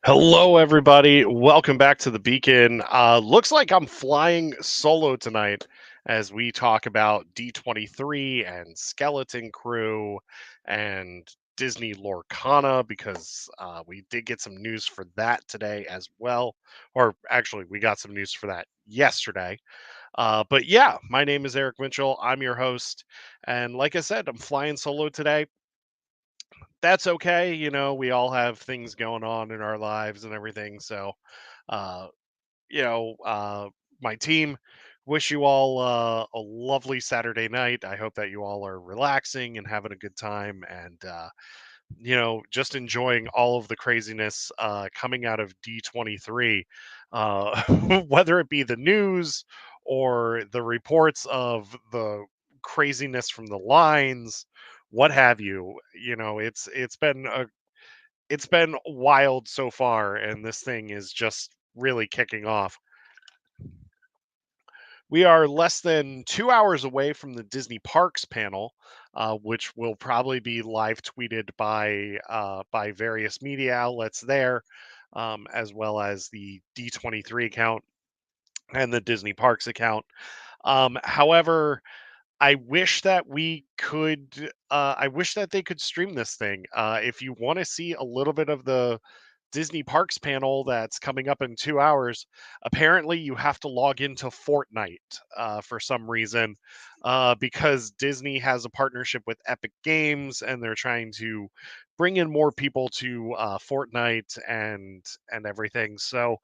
Hello, everybody. Welcome back to the Beacon. Looks like I'm flying solo tonight as we talk about D23 and Skeleton Crew and Disney Lorcana because we did get some news for that today as well. Or actually, we got some news for that yesterday. But yeah, my name is Eric Mitchell. I'm your host. And like I said, I'm flying solo today. That's okay. We all have things going on in our lives and everything. So, uh, you know, uh, my team wish you all a lovely Saturday night. I hope that you all are relaxing and having a good time and, just enjoying all of the craziness coming out of D23, whether it be the news or the reports of the craziness from the lines, what have you. It's been wild so far, and this thing is just really kicking off. We are less than 2 hours away from the Disney Parks panel, which will probably be live tweeted by various media outlets there, as well as the D23 account and the Disney Parks account. However, I wish that we could. I wish that they could stream this thing. If you want to see a little bit of the Disney Parks panel that's coming up in 2 hours, apparently you have to log into Fortnite for some reason, because Disney has a partnership with Epic Games and they're trying to bring in more people to Fortnite and everything. So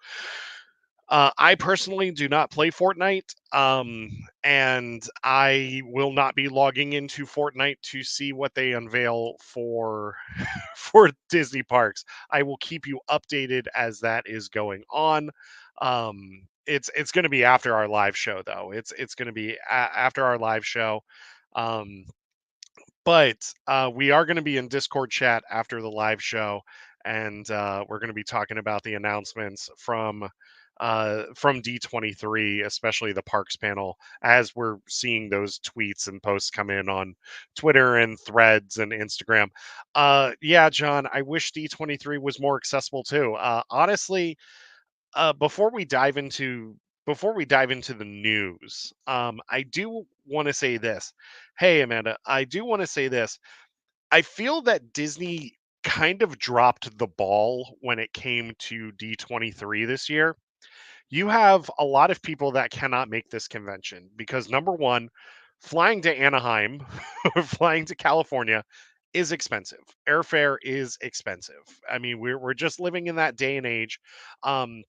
I personally do not play Fortnite, and I will not be logging into Fortnite to see what they unveil for for Disney parks. I will keep you updated as that is going on. It's going to be after our live show, though. It's going to be after our live show. Um, but we are going to be in Discord chat after the live show, and we're going to be talking about the announcements from D23, especially the parks panel, as we're seeing those tweets and posts come in on Twitter and Threads and Instagram. Yeah, John, I wish D23 was more accessible too. Honestly, before we dive into the news, I do want to say this. Hey, Amanda, I do want to say this. I feel that Disney kind of dropped the ball when it came to D23 this year. You have a lot of people that cannot make this convention because number one, flying to Anaheim, flying to California is expensive. Airfare is expensive. I mean, we're just living in that day and age. Um,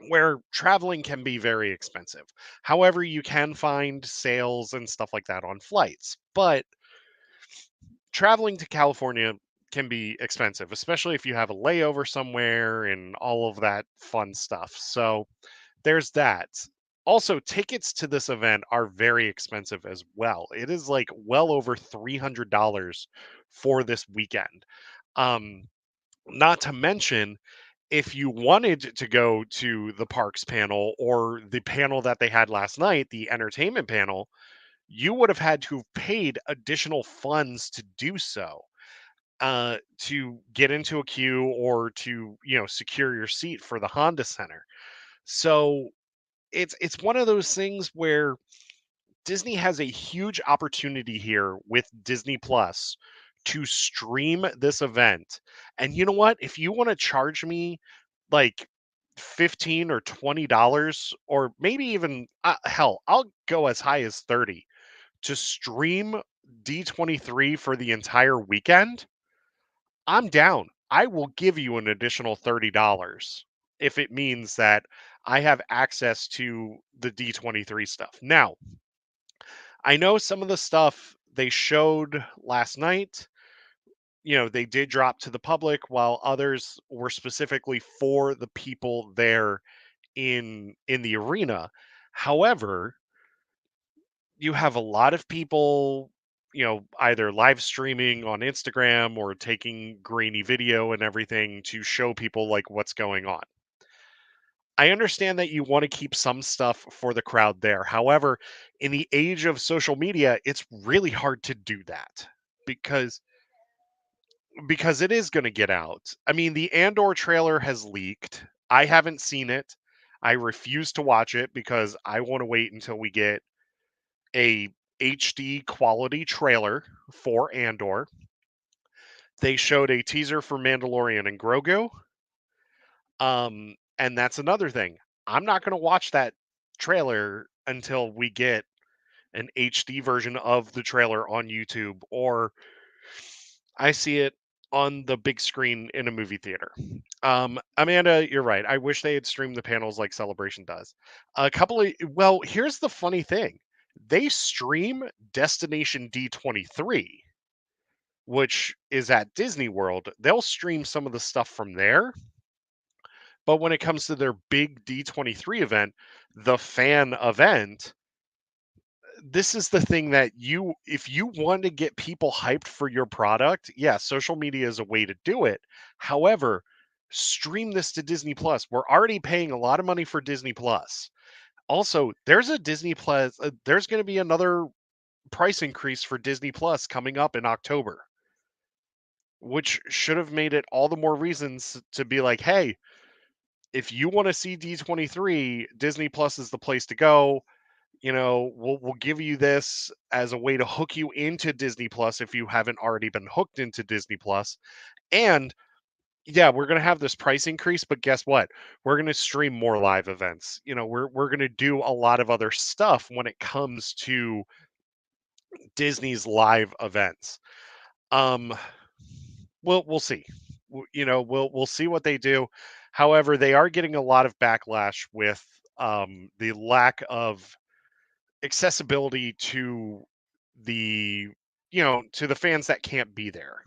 where traveling can be very expensive. However, you can find sales and stuff like that on flights, but traveling to California can be expensive, especially if you have a layover somewhere and all of that fun stuff. So there's that. Also, tickets to this event are very expensive as well. It is like well over $300 for this weekend. Um, Not to mention, if you wanted to go to the parks panel or the panel that they had last night, the entertainment panel, you would have had to have paid additional funds to do so, to get into a queue or to secure your seat for the Honda Center. So it's one of those things where Disney has a huge opportunity here with Disney Plus to stream this event. And you know what? If you want to charge me like 15 or $20, or maybe even hell, I'll go as high as 30 to stream D23 for the entire weekend, I'm down. I will give you an additional $30 if it means that I have access to the D23 stuff. Now, I know some of the stuff they showed last night, they did drop to the public, while others were specifically for the people there in the arena. However, you have a lot of people, either live streaming on Instagram or taking grainy video and everything to show people like what's going on. I understand that you want to keep some stuff for the crowd there. However, in the age of social media, it's really hard to do that because because it is going to get out. I mean, the Andor trailer has leaked. I haven't seen it. I refuse to watch it because I want to wait until we get a HD quality trailer for Andor. They showed a teaser for Mandalorian and Grogu. And that's another thing. I'm not going to watch that trailer until we get an HD version of the trailer on YouTube, or I see it on the big screen in a movie theater. Amanda, you're right. I wish they had streamed the panels like Celebration does. Well, here's the funny thing. They stream Destination D23, which is at Disney World. They'll stream some of the stuff from there. But when it comes to their big D23 event, the fan event, this is the thing that if you want to get people hyped for your product, yeah, social media is a way to do it. However, stream this to Disney Plus. We're already paying a lot of money for Disney Plus. Also, there's a Disney Plus, there's going to be another price increase for Disney Plus coming up in October, which should have made it all the more reasons to be like, hey, if you want to see D23, Disney Plus is the place to go. We'll give you this as a way to hook you into Disney Plus if you haven't already been hooked into Disney Plus. And yeah, we're going to have this price increase, but guess what? We're going to stream more live events. We're going to do a lot of other stuff when it comes to Disney's live events. Um we'll see. We'll see what they do. However, they are getting a lot of backlash with the lack of accessibility to the to the fans that can't be there.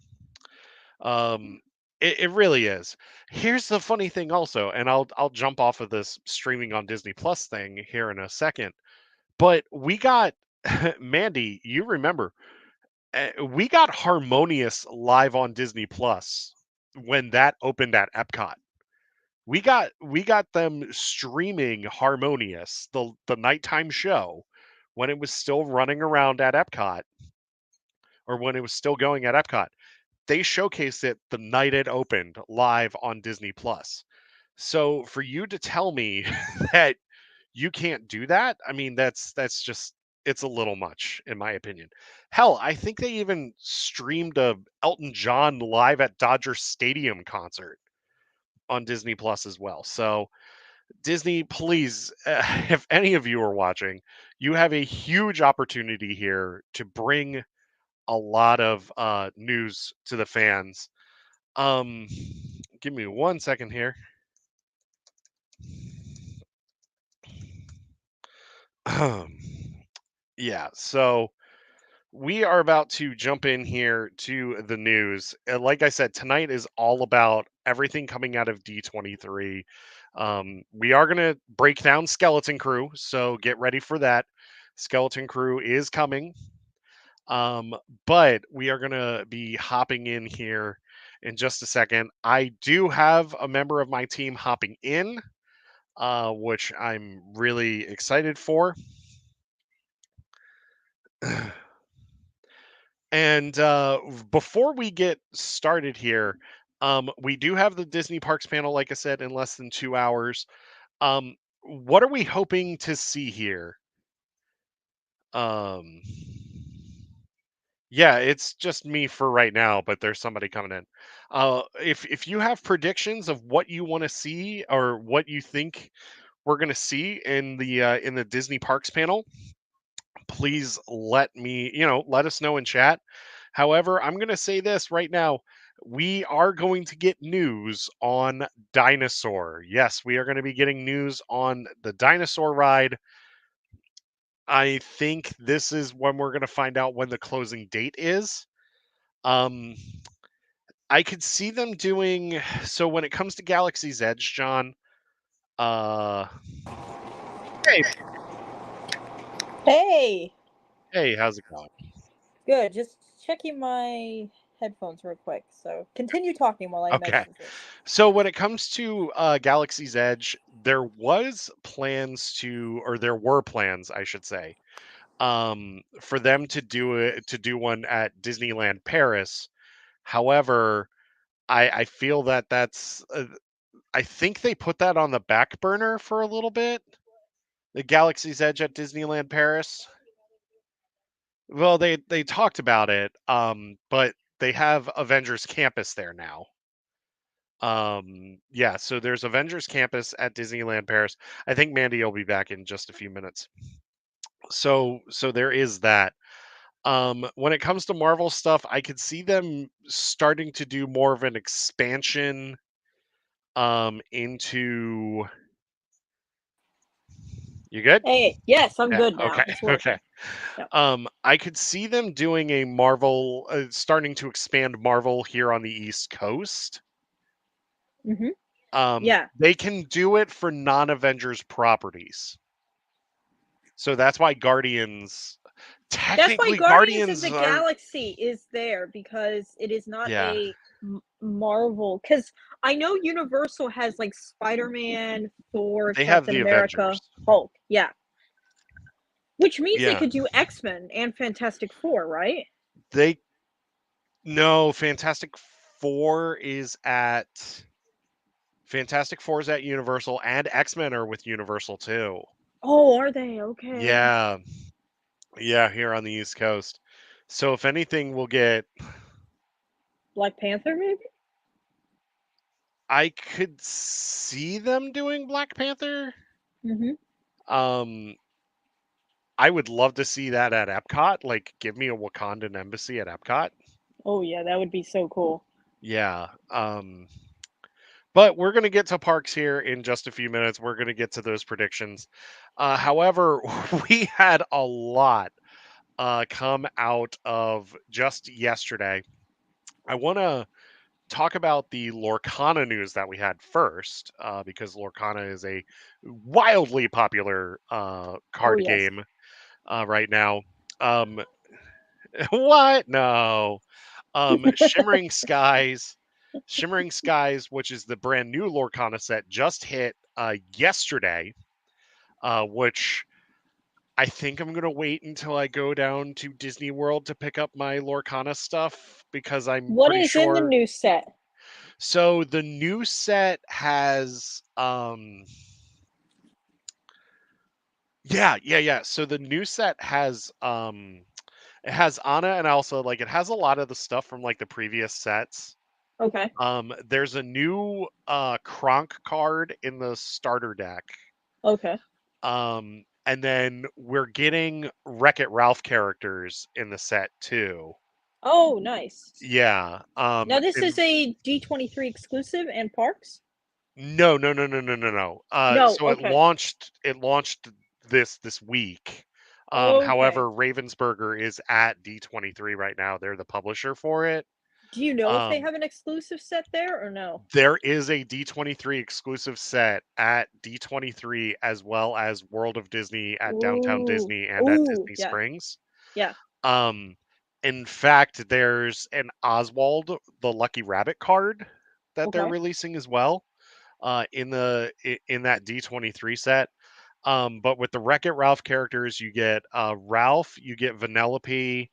It really is. Here's the funny thing also, and I'll jump off of this streaming on Disney Plus thing here in a second. But we got Mandy, you remember, we got Harmonious live on Disney Plus when that opened at Epcot. We got them streaming Harmonious, the nighttime show, when it was still running around at Epcot, or when it was still going at Epcot. They showcased it the night it opened live on Disney Plus. So for you to tell me that you can't do that, I mean that's just, it's a little much in my opinion. Hell, I think they even streamed a Elton John live at Dodger Stadium concert on Disney Plus as well. So Disney, please, if any of you are watching, you have a huge opportunity here to bring a lot of news to the fans. Um, Give me 1 second here. Yeah, so we are about to jump in here to the news. And like I said, tonight is all about everything coming out of D23. We are going to break down Skeleton Crew, so get ready for that. Skeleton Crew is coming. Um, but we are going to be hopping in here in just a second. I do have a member of my team hopping in, which I'm really excited for. And before we get started here, we do have the Disney Parks panel, like I said, in less than 2 hours. What are we hoping to see here? Um, yeah, it's just me for right now, but there's somebody coming in. If you have predictions of what you want to see or what you think we're going to see in the Disney Parks panel, please let us know in chat. However, I'm going to say this right now. We are going to get news on Dinosaur. Yes, we are going to be getting news on the dinosaur ride. I think this is when we're going to find out when the closing date is. Um, I could see them doing so when it comes to Galaxy's Edge, John. Uh, hey, Hey, hey, how's it going? good. Just checking my headphones real quick. So continue talking while I Okay. message this. So when it comes to Galaxy's Edge, there were plans, I should say, for them to do one at Disneyland Paris. However, I feel that that's I think they put that on the back burner for a little bit. The Galaxy's Edge at Disneyland Paris. Well, they talked about it, but they have Avengers Campus there now. Yeah, so there's Avengers Campus at Disneyland Paris. I think Mandy will be back in just a few minutes. So there is that. When it comes to Marvel stuff, I could see them starting to do more of an expansion into you good? Hey, yes, I'm Yeah, good now. okay. It's Okay. working. Yep. I could see them doing a Marvel starting to expand Marvel here on the East Coast. Mhm. Yeah. They can do it for non-Avengers properties. So that's why Guardians That's why technically Guardians of Guardians the are Galaxy is there because it is not yeah, a Marvel. Because I know Universal has like Spider-Man, Thor, they have Captain the America, Avengers. Hulk. Yeah. Which means they Yeah. could do X-Men and Fantastic Four, right? They no, Fantastic Four is at Universal and X-Men are with Universal too. Oh, are they? Okay. Yeah. Yeah, here on the East Coast. So if anything we'll get Black Panther, maybe? I could see them doing Black Panther. Mhm. Um I would love to see that at Epcot. Like give me a Wakandan embassy at Epcot. Oh yeah, that would be so cool. Yeah. But we're going to get to parks here in just a few minutes. We're going to get to those predictions. However, we had a lot come out of just yesterday. I want to talk about the Lorcana news that we had first, because Lorcana is a wildly popular Oh card yes. game right now. Um, what? No. Shimmering Skies. Shimmering Skies, which is the brand new Lorcana set, just hit yesterday, which I think I'm gonna wait until I go down to Disney World to pick up my Lorcana stuff because I'm What pretty is in the sure. new set? So the new set has yeah. So the new set has it has Anna and Elsa, like it has a lot of the stuff from like the previous sets. Okay. There's a new Kronk card in the starter deck. Okay. And then we're getting Wreck-It Ralph characters in the set too. Oh, nice. Yeah. Now this is And a D23 exclusive and parks? no. No, So okay. it launched this week. Okay. However, Ravensburger is at D23 right now. They're the publisher for it. Do you know if they Um, have an exclusive set there or no? There is a D23 exclusive set at D23 as well as World of Disney at Downtown Ooh. Disney and at Ooh, Disney yeah. Springs. Yeah. Um, in fact, there's an Oswald the Lucky Rabbit card that they're Okay. releasing as well in that D23 set. But with the Wreck-It Ralph characters, you get Ralph, you get Vanellope,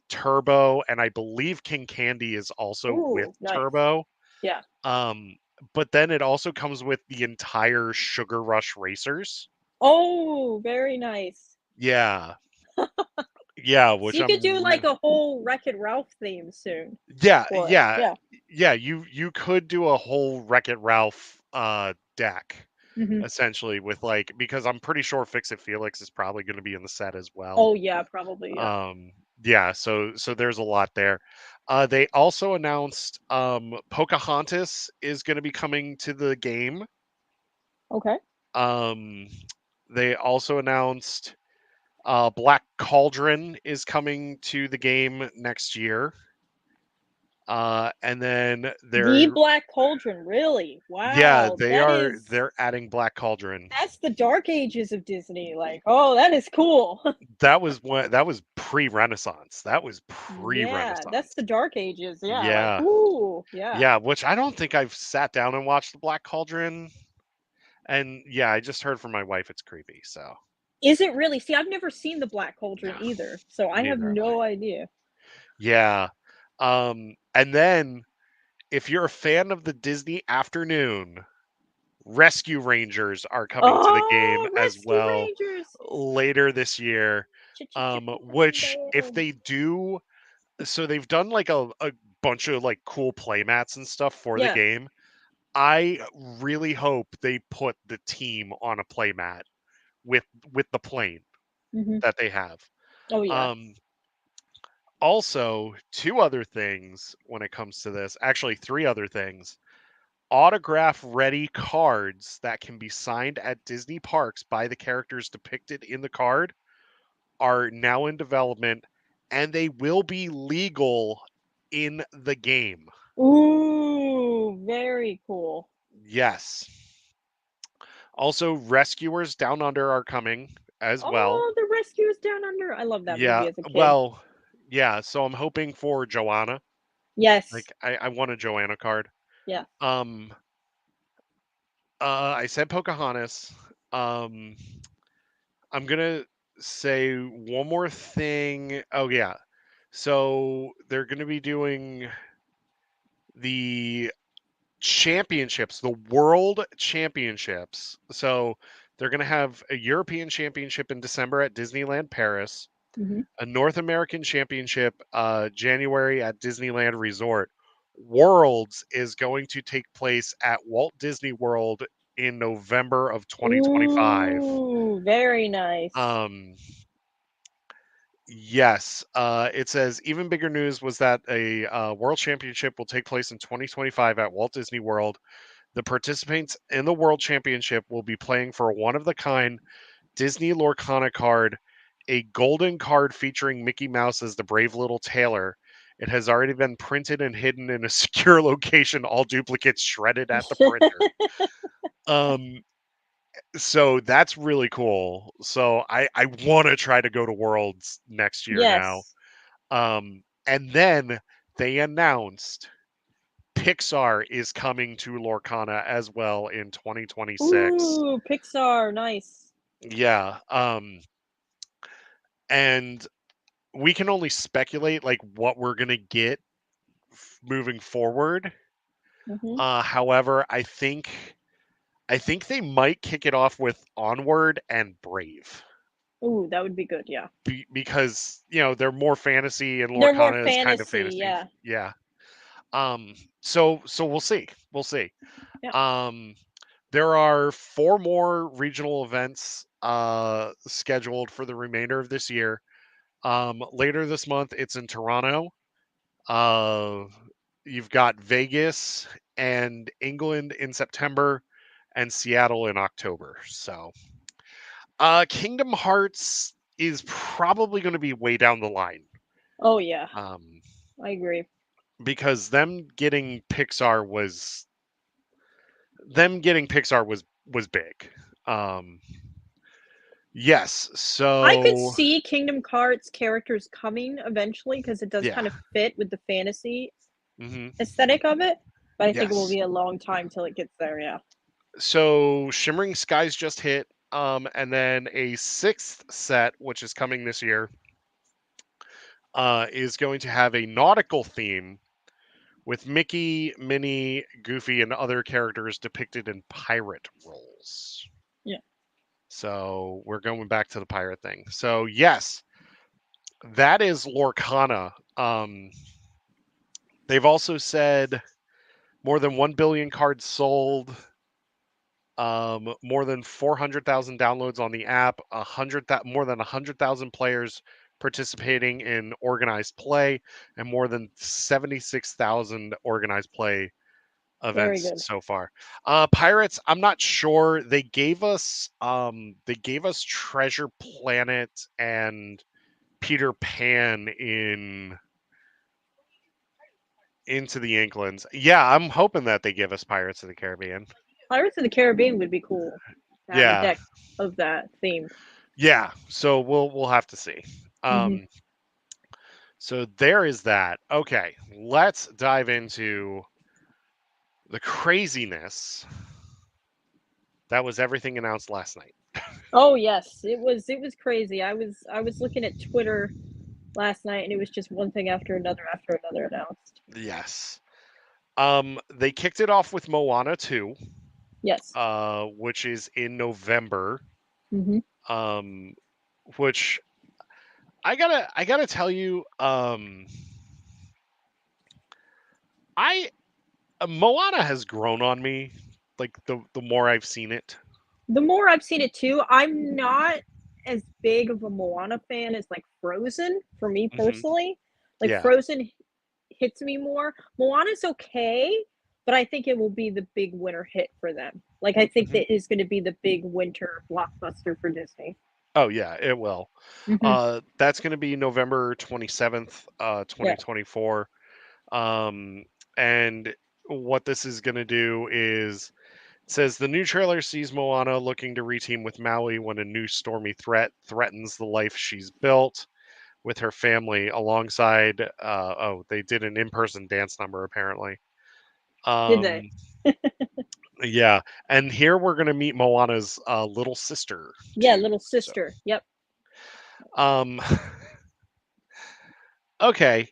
Turbo, and I believe King Candy is also with Ooh, nice. Turbo. Yeah. Um, but then it also comes with the entire Sugar Rush Racers. Oh, very nice. Yeah. Yeah, So which you could I'm do like a whole Wreck-It Ralph theme soon yeah, for it. yeah. Yeah. Yeah, you could do a whole Wreck-It Ralph deck Mhm. essentially with like because I'm pretty sure Fix It Felix is probably going to be in the set as well. Oh yeah, probably, yeah. Um yeah, so there's a lot there. They also announced Pocahontas is going to be coming to the game. Okay. Um they also announced Black Cauldron is coming to the game next year. And then The they're Black Cauldron, really? yeah, Wow, that is they're adding Black Cauldron. that's the dark ages of Disney, like, oh, that is cool. That was pre-Renaissance. That was Yeah, that's the pre-Renaissance. dark ages, yeah, like, Yeah. ooh, yeah. Yeah, which I don't think I've sat down and watched the Black Cauldron. And yeah, I just heard from my wife it's creepy, so Is it really? See, I've never seen the Black no, Cauldron either, so I have neither have I. no idea. Yeah. And then if you're a fan of the Disney afternoon, Rescue Rangers are coming to the game Oh, as Rescue well Rangers! later this year. Which if Rangers. they do, so they've done like a bunch of like cool play mats and stuff for the Yeah. game. I really hope they put the team on a play mat with the plane Hmm. that they have. Oh yeah. Um, Also, two other things when it comes to this, actually three other things. Autograph ready cards that can be signed at Disney parks by the characters depicted in the card are now in development, and they will be legal in the game. Ooh, very cool. Yes. Also, Rescuers Down Under are coming as well. Oh, the Rescuers Down Under. I love that Yeah, movie as a kid. well, yeah, so I'm hoping for Joanna. Yes. Like I want a Joanna card. Yeah. Um I said Pocahontas. Um I'm gonna say one more thing. Oh yeah. So they're gonna be doing the championships, the world championships. So they're going to have a European championship in December at Disneyland Paris, Hmm. a North American championship January at Disneyland Resort. Worlds is going to take place at Walt Disney World in November of 2025. Ooh, very nice. Um, yes, it says even bigger news was that a world championship will take place in 2025 at Walt Disney World. The participants in the World Championship will be playing for a one of the kind Disney Lorcana card, a golden card featuring Mickey Mouse as the brave little tailor. It has already been printed and hidden in a secure location, all duplicates shredded at the printer. Um, so that's really cool. So I want to try to go to Worlds next year now. Yes. And then they announced Pixar is coming to Lorcana as well in 2026. Ooh, Pixar, nice. Yeah. And we can only speculate like what we're going to get moving forward. Hmm. However, I think they might kick it off with Onward and Brave. Ooh, that would be good. Yeah. Because, you know, they're more fantasy and They're more Lorcana is kind of fantasy. fantasy. Yeah. Yeah. So we'll see. We'll see. Yeah. Um There are four more regional events scheduled for the remainder of this year. Later this month, it's in Toronto. Uh, you've got Vegas and England in September, and Seattle in October. So, Kingdom Hearts is probably going to be way down the line. Oh yeah. Um, I agree. because them getting Pixar was big. Um, yes. I could So see Kingdom Hearts characters coming eventually because it does yeah. kind of fit with the fantasy Hmm. aesthetic of it. But I think it will Yes. be a long time till it gets there. Yeah. So Shimmering Skies just hit, and then a sixth set, which is coming this year, is going to have a nautical theme with Mickey, Minnie, Goofy, and other characters depicted in pirate roles. Yeah. So we're going back to the pirate thing. So yes, that is Lorcana. They've also said more than 1 billion cards sold, more than 400,000 downloads on the app, more than 100,000 players participating in organized play, and more than 76,000 organized play Very events good. so far. Pirates, I'm not sure. They gave us Treasure Planet and Peter Pan in Into the Inklings. Yeah, I'm hoping that they give us Pirates of the Caribbean. Pirates of the Caribbean would be cool to have a Yeah. deck of that themed. Yeah, so we'll have to see. Hmm. Um, so there is that. Okay, let's dive into the craziness that was everything announced last night. Oh yes, it was crazy. I was looking at Twitter last night, and it was just one thing after another announced. Yes. They kicked it off with Moana 2, Yes. which is in November. Hmm. Um, which I gotta tell you, I Moana has grown on me, like the more I've seen it. The more I've seen it too, I'm not as big of a Moana fan as like Frozen for me Hmm. personally. Like Yeah. Frozen hits me more. Moana's okay, but I think it will be the big winter hit for them. Like I think Hmm. that is going to be the big winter blockbuster for Disney. Oh yeah, it will. Hmm. That's going to be November 27th, Yeah. 2024. Um, and what this is going to do is it says the new trailer sees Moana looking to reteam with Maui when a new stormy threat threatens the life she's built with her family alongside oh, they did an in-person dance number apparently. Did they? Um, yeah, and here we're going to meet Moana's little sister Yeah, too. little So, sister. Yep. um okay.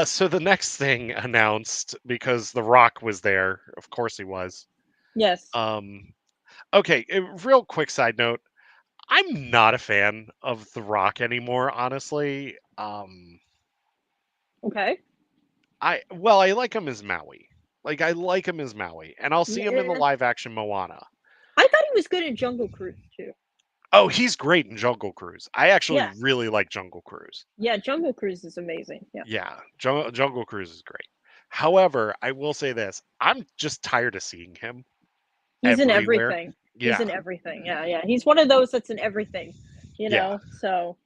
So the next thing announced because The Rock was there, of course he was. Yes. Um okay, real quick side note. I'm not a fan of The Rock anymore, honestly. Okay. I like him as Maui. Like I like him as Maui, and I'll see him in the Yeah. live action Moana. I thought he was good in Jungle Cruise too. Oh, he's great in Jungle Cruise. I actually Yeah. really like Jungle Cruise. Yeah, Jungle Cruise is amazing. Yeah. Yeah, Jungle Cruise is great. However, I will say this: I'm just tired of seeing him He's in everywhere. everything. He's Yeah, in everything. Yeah, yeah. He's one of those that's in everything, you yeah. know? So,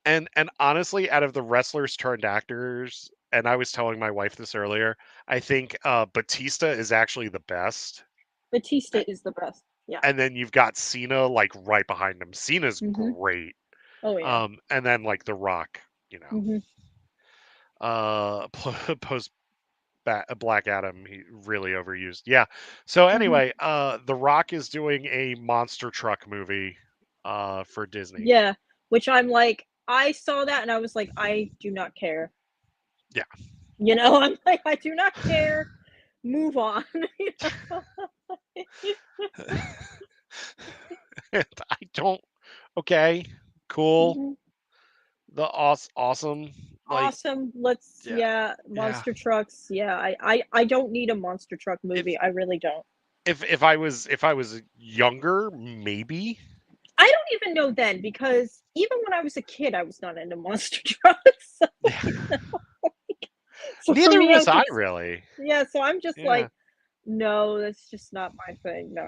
And honestly, out of the wrestlers turned actors, and I was telling my wife this earlier, I think Batista is actually the best. Batista is the best. Yeah. And then you've got Cena like right behind him. Cena's Mhm. great. Oh yeah. And then like The Rock, you know, Mhm. post Black Adam, he really overused. Yeah. So Mhm. anyway, The Rock is doing a monster truck movie, for Disney. Yeah, which I'm like I saw that and I was like, "I do not care." Yeah. You know? I'm like, "I do not care. Move on." You know? And I don't. Okay, cool. Mhm. The awesome. Like, Awesome. Let's yeah, yeah, yeah. monster trucks. Yeah, I don't need a monster truck If movie. I really don't. if I was younger, maybe. I don't even know then because even when I was a kid, I was not into monster trucks. So, Yeah. you know, so for Neither me, was I'm I just really. yeah. So I'm just Yeah. like, no, that's just not my thing. No,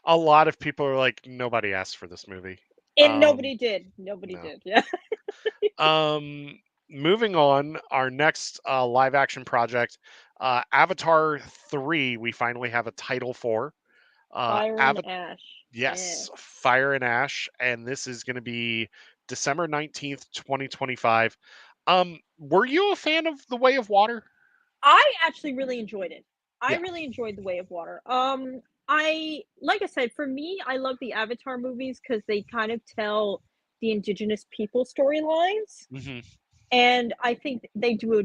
A lot of people are like, nobody asked for this movie. and Um, nobody did. Nobody no. did. Yeah. Um, moving on, our next live action project, Avatar 3, we finally have a title for. Fire and Ava- ash. Yeah. yes, Fire and Ash, and this is going to be December 19th, 2025. Were you a fan of The Way of Water? I actually really enjoyed it. I Yeah. really enjoyed The Way of Water. I like I said, for me, I love the Avatar movies because they kind of tell the indigenous people storylines, Hmm. and I think they do a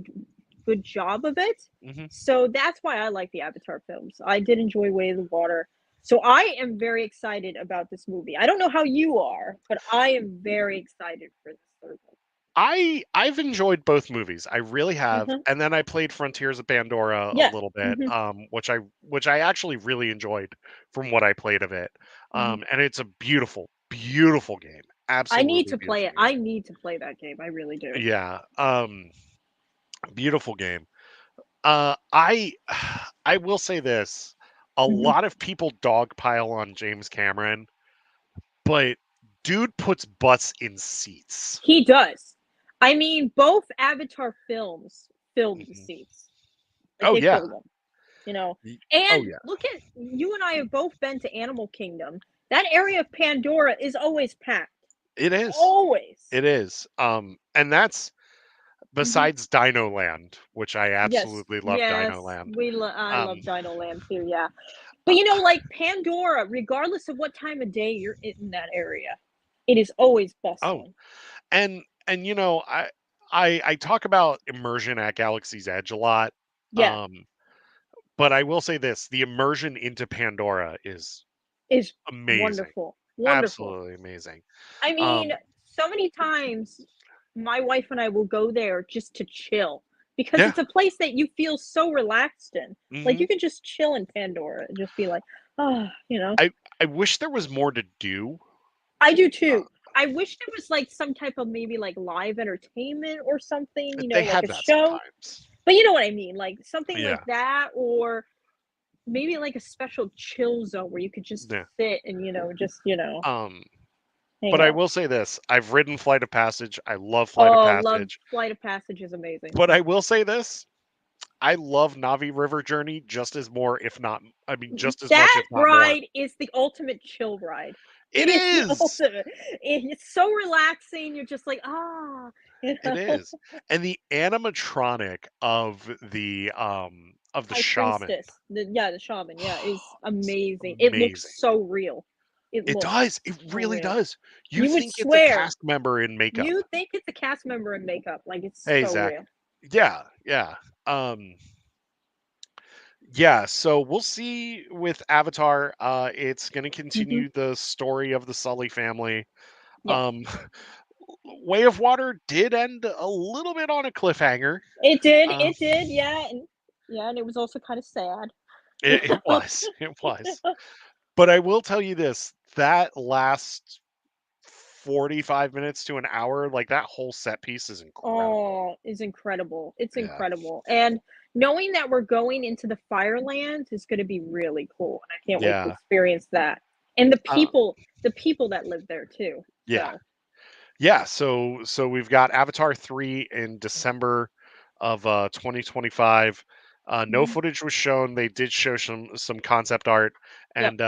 good job of it. Hmm. So that's why I like the Avatar films. I did enjoy Way of the Water. So I am very excited about this movie. I don't know how you are, but I am very excited for this third I've enjoyed both movies. I really one. have. Mhm. And then I played Frontiers of Pandora a Yeah. little bit, Mhm. which I actually really enjoyed from what I played of it. Mhm. And it's a beautiful, beautiful game. I need Absolutely to play beautiful it. game. I need to play that game. I really do. Yeah. Beautiful game. I I will say this. A Mhm. lot of people dogpile on James Cameron, but dude puts butts in seats. He does. I mean, both Avatar films filled the Mhm. seats. Like Oh they yeah. filled them, you know. Oh And yeah. look at you and I have both been to Animal Kingdom. That area of Pandora is always packed. It is. Always. It is. And that's Mhm. besides Dino Land, which I Yes. absolutely love Dino Yes. Land. I Um, love Dino Land too, yeah. But uh, you know, like Pandora, regardless of what time of day you're in that area, it is always oh, bustling. and and I talk about immersion at Galaxy's Edge a lot. Yeah, Um, but I will say this: the immersion into Pandora is is amazing, wonderful, wonderful. absolutely amazing. I mean, Um, so many times my wife and I will go there just to chill because yeah, it's a place that you feel so relaxed in. Like hmm you can just chill in Pandora and just be like, oh, you know. I wish there was more to do. I do Uh, too. I wish there was like some type of maybe like live entertainment or something, they like have a that show. sometimes. But you know what I mean? Like something like Yeah, that, or maybe like a special chill zone where you could just yeah. sit and, just, Um, hang but I out. will say this: I've ridden Flight of Passage. I love Flight of Oh, love Passage. Flight of Passage is amazing. But I will say this: I love Navi River Journey just as more, if not, I mean, just as much, That if not more. ride is the ultimate chill ride. It It is the is. ultimate. It's so relaxing. You're just like, ah, you It know. is. And the animatronic of the High shaman. Priestess. The shaman, yeah, is It's amazing. It looks amazing. so real. It It looks does. It so really real. does. You You would think it's a swear cast member in makeup. you think it's a cast member in makeup, like, it's Hey, so Zach. real. Yeah, yeah. Um, yeah, so we'll see with Avatar. It's gonna Mhm. continue the story of the Sully family. Yes. Um, Way of Water did end a little bit on a cliffhanger. Um, It did, yeah, and it was also kinda sad. it was, it was. But I will tell you this, that last 45 minutes to an hour, like, that whole set piece is incredible. Oh, is incredible. It's Yeah. incredible, and knowing that we're going into the Firelands is gonna be really cool, and I can't wait to Yeah. experience that, and Uh, the people that live there too, yeah. so. Yeah, so we've got Avatar 3 in December of, 2025. No Mhm. footage was shown. They did show some concept art, Yep, and,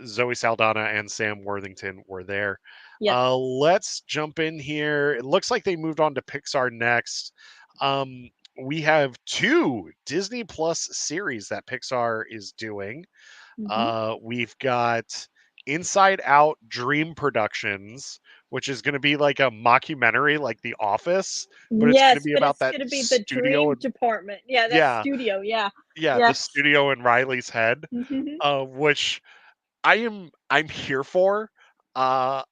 Zoe Saldana and Sam Worthington were there. yes. Let's jump in here. It looks like they moved on to Pixar next. We have 2 Disney Plus series that Pixar is doing. Mhm. We've got Inside Out Dream Productions, which is going to be like a mockumentary, like The Office, but it's going to Yes, be but about it's that gonna be the studio dream and department. Yeah, that yeah, studio, yeah. yeah, the Yes. studio in Riley's head, Mhm. which I'm here for. Uh,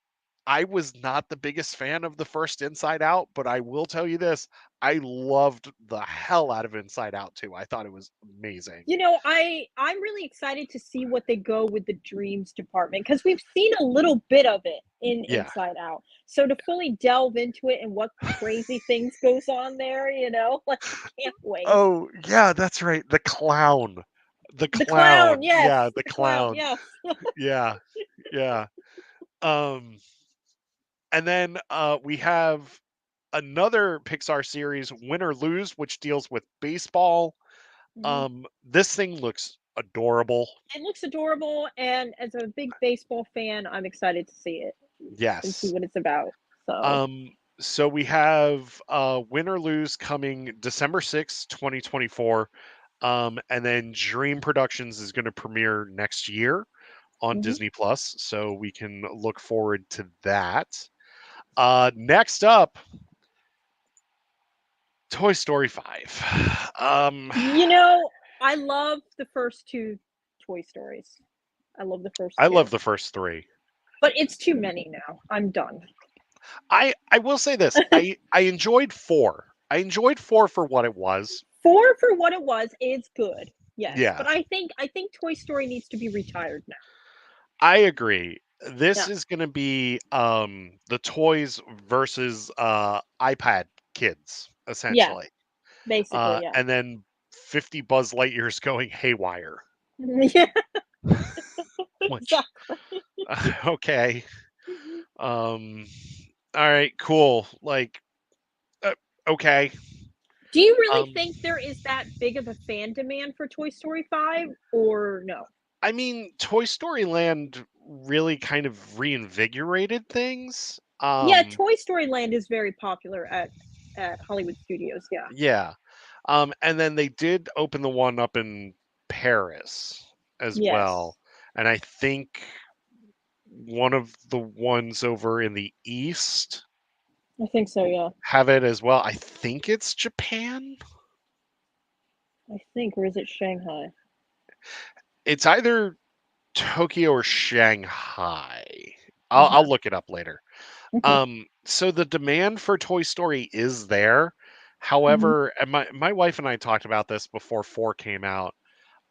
I was not the biggest fan of the first Inside Out, but I will tell you this: I loved the hell out of Inside Out too. I thought it was amazing. I'm really excited to see what they go with the dreams department because 'cause we've seen a little bit of it in Yeah. Inside Out. So to fully delve into it and what crazy things goes on there, like, I can't wait. Oh, yeah, that's right. The clown. The The clown, clown. yes, Yeah, the the clown, clown. yes. Yeah. Yeah. Um and then we have another Pixar series, Win or Lose, which deals with baseball. Mhm. This thing looks adorable. It looks adorable, and as a big baseball fan, I'm excited to see it and see Yes. what it's about. So, So we have Win or Lose coming December 6th, 2024. And then Dream Productions is going to premiere next year on mhm. Disney Plus, so we can look forward to that. Next up, Toy Story 5. You know, I love the first 2 Toy Stories. I love the first I love 2. the first three. But it's too many now. I'm done. I will say this: I enjoyed four. I enjoyed four for what it was. 4 for what it was is good. Yes, Yeah, but I think Toy Story needs to be retired now. I agree. This Yeah. is going to be the toys versus iPad kids Yeah, essentially, basically, yeah. and then 50 Buzz Lightyears going haywire. Yeah, Which exactly. okay. Um, all right, cool. Like, uh, okay. Do you really Um, think there is that big of a fan demand for Toy Story 5 or no? I mean, Toy Story Land really kind of reinvigorated things. Yeah, Toy Story Land is very popular at Hollywood Studios, yeah. Yeah. And then they did open the one up in Paris as well. Yes. And I think one of the ones over in the east. I think so, yeah. have it as well. I think it's Japan. I think, or is it Shanghai? It's either Tokyo or Shanghai. I'll Okay. look it up later. Okay. So the demand for Toy Story is there. Mhm. However, and my wife and I talked about this before 4 came out.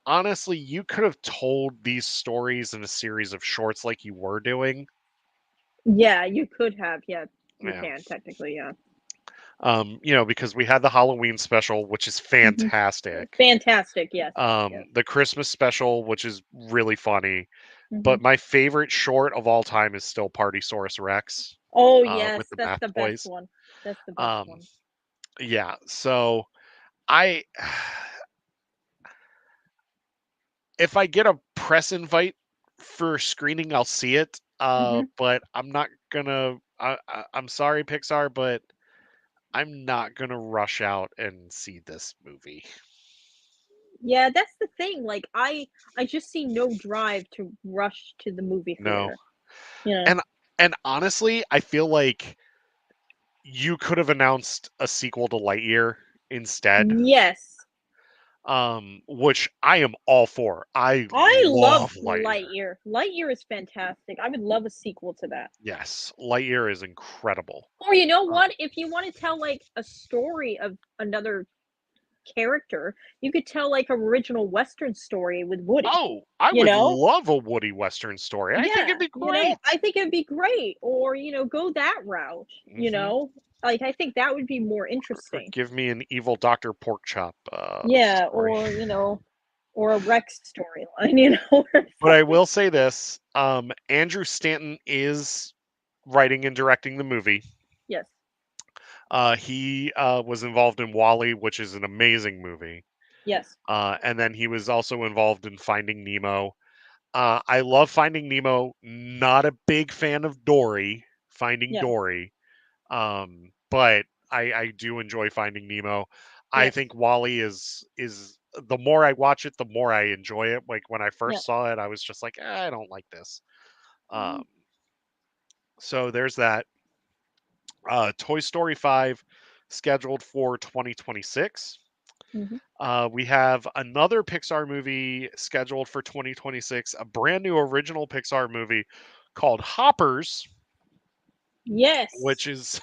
Honestly, you could have told these stories in a series of shorts like you were doing. Yeah, you could have, yeah, you Yeah. can technically, yeah. Because we had the Halloween special, which is Mhm. fantastic. Fantastic, yes, yes. The Christmas special, which is really funny. Mhm. But my favorite short of all time is still Partysaurus Rex, Oh, with yes, the that's math the best toys. one. That's the best Um, one. yeah, so I if I get a press invite for screening, I'll see it. Mhm. But I'm not gonna. I'm sorry, Pixar, but I'm not gonna rush out and see this movie. Yeah, that's the thing, like, I just see no drive to rush to the movie No, theater, you know? and and honestly, I feel like you could have announced a sequel to Lightyear instead, Yes. which I am all for. I I love love Lightyear. Lightyear. Lightyear is fantastic. I would love a sequel to that. Yes, Lightyear is incredible. Or you know Uh, what? If you wanna tell, like, a story of another character, you could tell, like, a original Western story with Woody, oh, I you would know? love a Woody Western story. I think it'd Yeah, be you know, great. I think it'd be great, or, go that route, you Hmm. know? Like, I think that would be more Or interesting. give me an evil Doctor Porkchop Yeah, story. or, or a Rex storyline, or But I something. will say this: Andrew Stanton is writing and directing the movie. Yes, He was involved in Wally, which is an amazing movie. yes, And then he was also involved in Finding Nemo. I love Finding Nemo. Not a big fan of Dory, Finding yeah, Dory. But I do enjoy Finding Nemo. I yes, think Wally is the more I watch it, the more I enjoy it. Like when I yeah. first saw it, I was just like, I don't like this. Um, Mhm, so there's that. Toy Story 5 scheduled for 2026. mhm. We have another Pixar movie scheduled for 2026, a brand new original Pixar movie called Hoppers, Yes. which is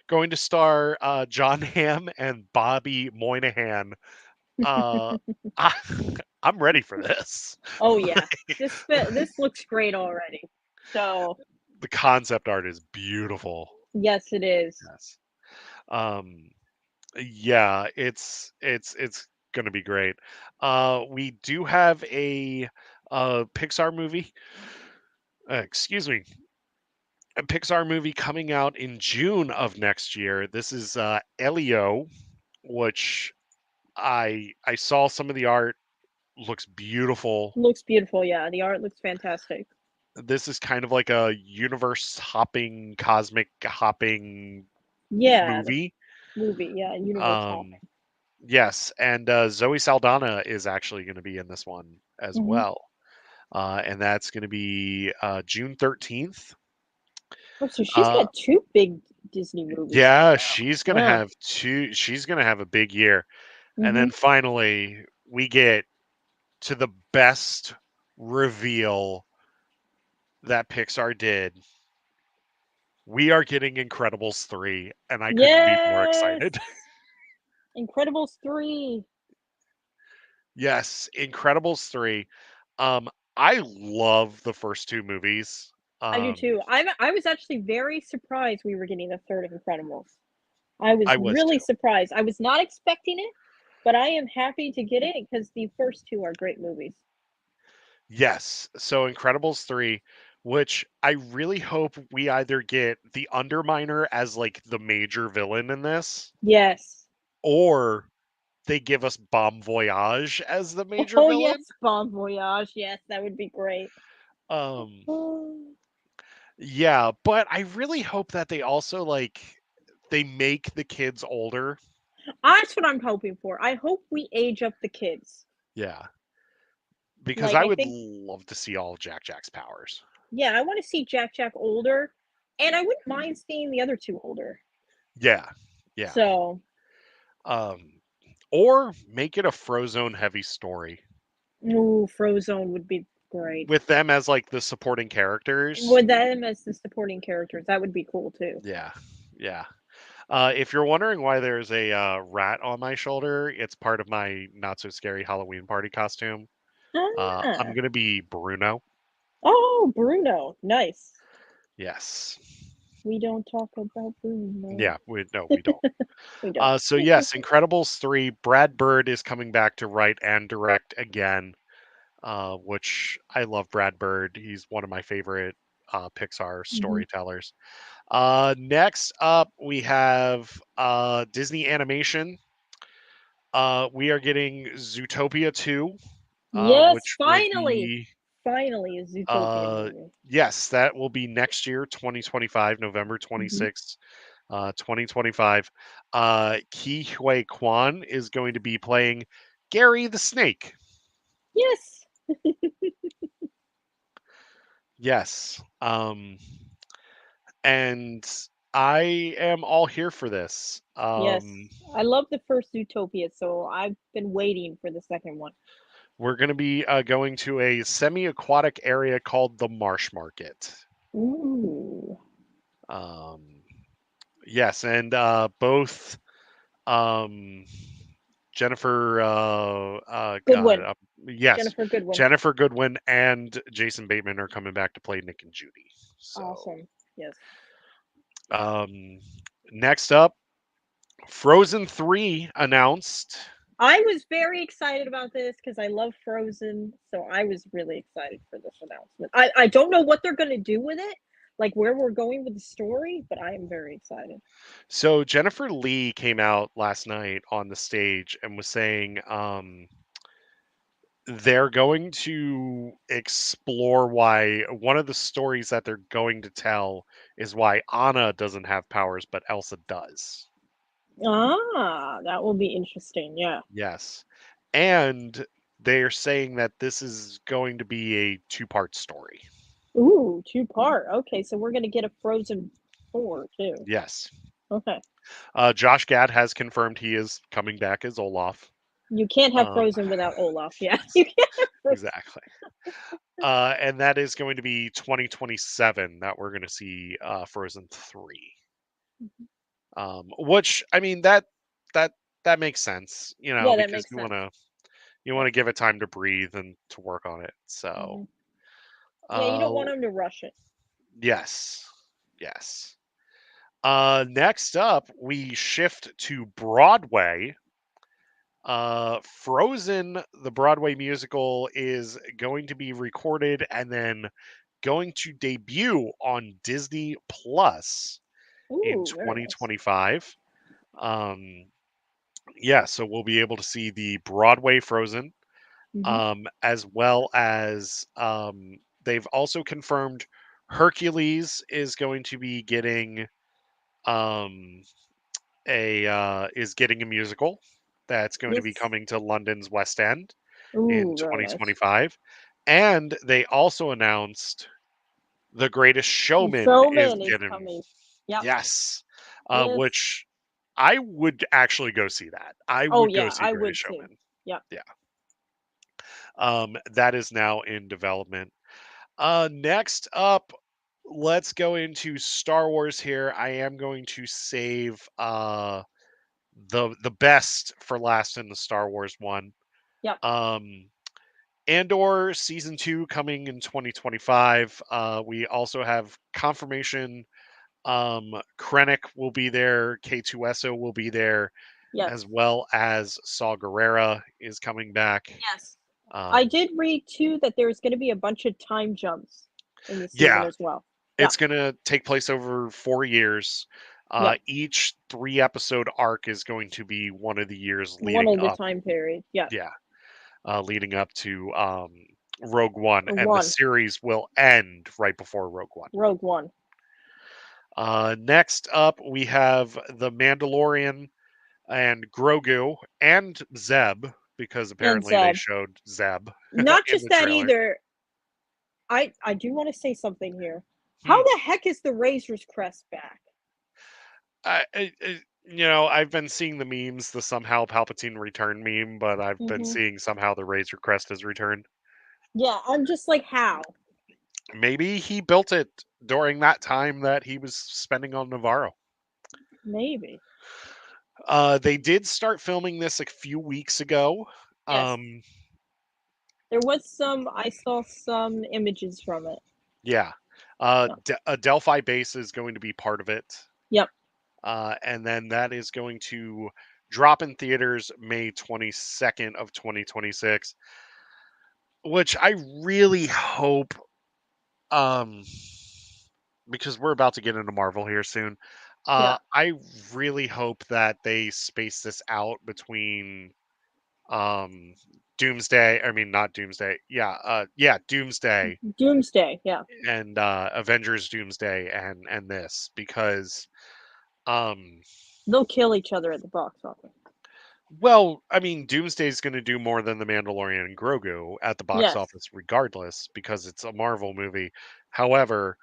going to star John Hamm and Bobby Moynihan. Uh, I, I'm ready for this. Oh, yeah. This looks great already. So, The concept art is beautiful. yes, it is. Yes. Um, yeah, it's gonna be great. We do have a Pixar movie. Excuse me, a Pixar movie coming out in June of next year. This is Elio, which I saw some of the art. Looks beautiful. Looks beautiful, yeah, the art looks fantastic. This is kind of like a universe hopping, cosmic hopping Yeah, the movie. movie, yeah, universe Um, hopping. yes, and Zoe Saldana is actually going to be in this one as Mhm. well, and that's going to be June 13th. Oh, so she's Uh, got 2 big Disney movies yeah, coming out. she's going to Wow. have two. She's going to have a big year, and then Mhm. finally we get to the best reveal that Pixar did. We are getting Incredibles 3, and I couldn't be more Yes! excited. Incredibles 3. Yes, Incredibles 3. Um, I love the first two movies. I do Um, too. I was actually very surprised we were getting a 3rd of Incredibles. I was I was really too. surprised. I was not expecting it, but I am happy to get it because the first 2 are great movies. Yes, so Incredibles 3, which I really hope we either get the Underminer as like the major villain in this, Yes. or they give us Bomb Voyage as the major Oh, villain. yes, Bon Voyage. Yes, that would be great. Um, Oh. yeah, but I really hope that they also like they make the kids older. That's what I'm hoping for. I hope we age up the kids. Yeah, because Like, I I would think love to see all of Jack's powers. yeah, I wanna see Jack older, and I wouldn't mind seeing the other 2 older. Yeah, yeah. So, Um, or make it a Frozone heavy story ooh, Frozone would be great. with them as like the supporting characters. With them as the supporting characters, that would be cool too. Yeah, yeah. If you're wondering why there's a rat on my shoulder, it's part of my not so scary Halloween party costume. I'm Ah. gonna be Bruno. Oh, Bruno. Nice. Yes. We don't talk about Bruno. Yeah. We don't. We don't. So yes, Incredibles 3. Brad Bird is coming back to write and direct again, which I love. Brad Bird. He's one of my favorite Pixar Mhm. storytellers. Next up, we have Disney Animation. We are getting Zootopia 2, Yes, which will finally. be Finally, a Zootopia uh, movie. yes, that will be next year, 2025, November Mhm. 26th, 2025. Ki Hui Kwan is going to be playing Gary the Snake. Yes. Yes. And I am all here for this. Yes. I love the first Zootopia, so I've been waiting for the second one. We're going to be going to a semi aquatic area called the Marsh Market. Ooh. Um, yes, and both um, Jennifer, God, Goodwin. yes, Jennifer Goodwin. Jennifer Goodwin and Jason Bateman are coming back to play Nick and Judy. So, Awesome. Yes. um, next up, Frozen 3 announced. I was very excited about this because I love Frozen, so I was really excited for this announcement. I don't know what they're going to do with it, like where we're going with the story, but I am very excited. So Jennifer Lee came out last night on the stage and was saying they're going to explore why one of the stories that they're going to tell is why Anna doesn't have powers but Elsa does. Ah, that will be interesting. Yeah. Yes. And they're saying that this is going to be a two-part story. Ooh, two-part. Okay, so we're going to get a Frozen 4 too. Yes. Okay. Josh Gad has confirmed he is coming back as Olaf. You can't have Um, Frozen without Olaf. Yeah, you can't have Frozen. exactly. And that is going to be 2027 that we're going to see Frozen 3. Which I mean that that makes sense, Yeah, that because makes sense. you Yeah. want to give it time to breathe and to work on it. So, Hmm. Yeah, you don't uh, want them to rush it. yes, yes. Next up, we shift to Broadway. Frozen, the Broadway musical, is going to be recorded and then going to debut on Disney Plus in Ooh, very nice. 2025. Um, yeah, so we'll be able to see the Broadway Frozen, Hmm. as well as they've also confirmed Hercules is going to be getting um, a musical that's going to be Yes. coming to London's West End in Ooh, very nice. 2025, and they also announced The Greatest The Showman is Showman is getting. coming. Yep. Yes, Yes. which I would actually go see that. I Oh would go yeah, see I Greatest would too. Showman. Yep. Yeah. That is now in development. Next up, let's go into Star Wars here. I am going to save the best for last in the Star Wars one. Yep. Um, Andor season 2 coming in 2025. We also have confirmation. Krennic will be there. K2SO will be there, as Yes. well as Saw Gerrera is coming back. Yes. I Um, did read too that there's going to be a bunch of time jumps in the season yeah, as well. Yeah. it's going to take place over 4 years. Yeah. Each 3 episode arc is going to be one of the years One leading of the up. time period. Yeah. Yeah, leading up to Rogue One, and the One. series will end right before Rogue One. Rogue One. Next up, we have The Mandalorian and Grogu and Zeb, because And apparently they Zeb. showed Zeb Not in just the that trailer. either. I do want to say something here. How Hmm. the heck is the Razor's Crest back? I've been seeing the memes, the somehow Palpatine returned meme, but I've been Mhm. seeing somehow the Razor Crest has returned. Yeah, I'm just like, how? Maybe he built it during that time that he was spending on Navarro. Maybe. They did start filming this a few weeks ago. Yes. Um, There was some I saw some images from it. yeah. Yeah. A Delphi base is going to be part of it. Yep. And then that is going to drop in theaters May 22nd of 2026, which I really hope, um, because we're about to get into Marvel here soon. Yeah. I really hope that they space this out between um Doomsday. I mean, not Doomsday. Yeah, Doomsday Doomsday. Yeah. and Avengers Doomsday and this because um They'll kill each other at the box office. well, I mean, Doomsday's going to do more than The Mandalorian and Grogu at the box Yes. office regardless because it's a Marvel movie. However,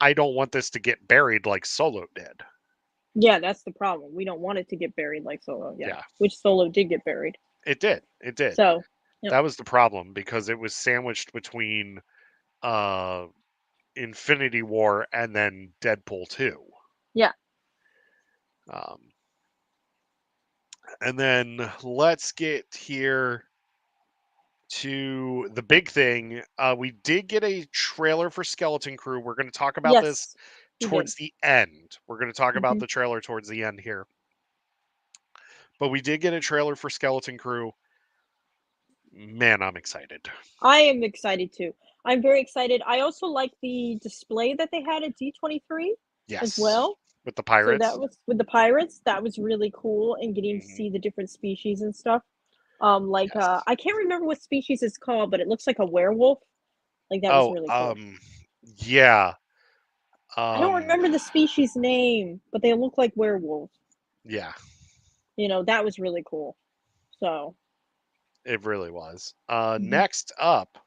I don't want this to get buried like Solo did. Yeah, that's the problem. We don't want it to get buried like Solo. Yeah. Yeah, Which Solo did get buried. it did. It did. So, yep. That was the problem because it was sandwiched between uh Infinity War and then Deadpool 2. Yeah. Um and then let's get here to the big thing. We did get a trailer for Skeleton Crew. We're going to talk about this Yes. We did. towards the end. We're going to talk about Hmm. the trailer towards the end here. But we did get a trailer for Skeleton Crew. Man, I'm excited. I am excited too. I'm very excited. I also like the display that they had at D23 as Yes. well. With the So that pirates. was with the pirates. That was really cool, and getting to Hmm. see the different species and stuff. Yes. I can't remember what species it's called, but it looks like a werewolf. Like that was Oh, really cool. yeah. I don't Um, remember the species name, but they look like werewolves. yeah, That was really cool. So, it really was. mhm. Next up,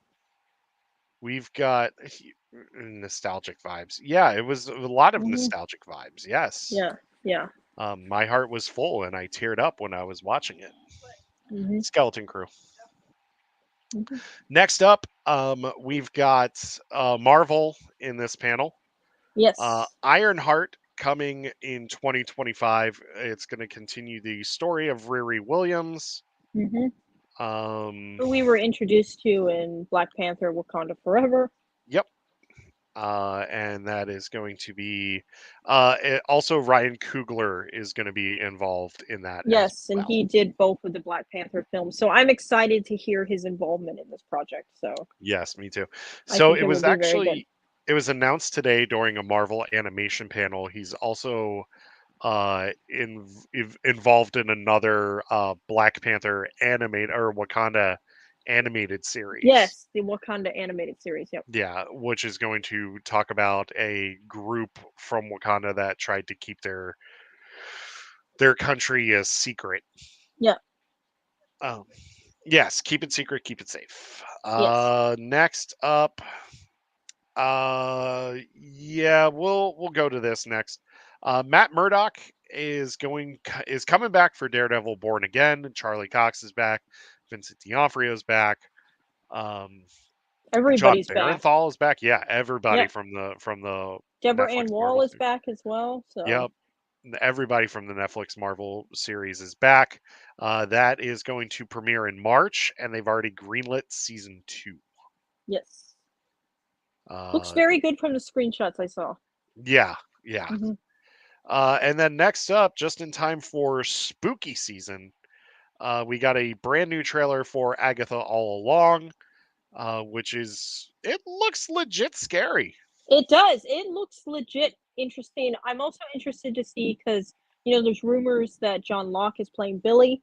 we've got nostalgic vibes. Yeah, it was a lot of Mhm. nostalgic vibes. Yes. Yeah. Yeah. My heart was full and I teared up when I was watching it. Mhm. Skeleton Crew. Mhm. Next up, we've got Marvel in this panel. Yes. Ironheart coming in 2025. It's going to continue the story of Riri Williams. Mhm. Um, Who we were introduced to in Black Panther: Wakanda Forever. yep. And that is going to be also Ryan Coogler is going to be involved in that as Yes, and well. he did both of the Black Panther films. So I'm excited to hear his involvement in this project. So Yes, me too. I So think it it will was be very good. actually it was announced today during a Marvel animation panel. He's also involved in another Black Panther animate or Wakanda animated series. Yes, the Wakanda animated series. Yep. Yeah, which is going to talk about a group from Wakanda that tried to keep their country a secret. Yeah. Um, yes, keep it secret, keep it safe. Yes. Next up, yeah, we'll go to this next. Matt Murdock is coming back for Daredevil Born Again. Charlie Cox is back. Vincent D'Onofrio is back. Um, John Everybody's back. Barenthal is back. Yeah, everybody Yep. from the Deborah Netflix Ann Wall Marvel is series. back as well. So Yep, everybody from the Netflix Marvel series is back. That is going to premiere in March, and they've already greenlit season 2. yes, looks Uh, very good from the screenshots I saw. yeah, yeah. Hmm. And then next up, just in time for spooky season, we got a brand new trailer for Agatha All Along, which it looks legit scary. It does. It looks legit interesting. I'm also interested to see because there's rumors that John Locke is playing Billy.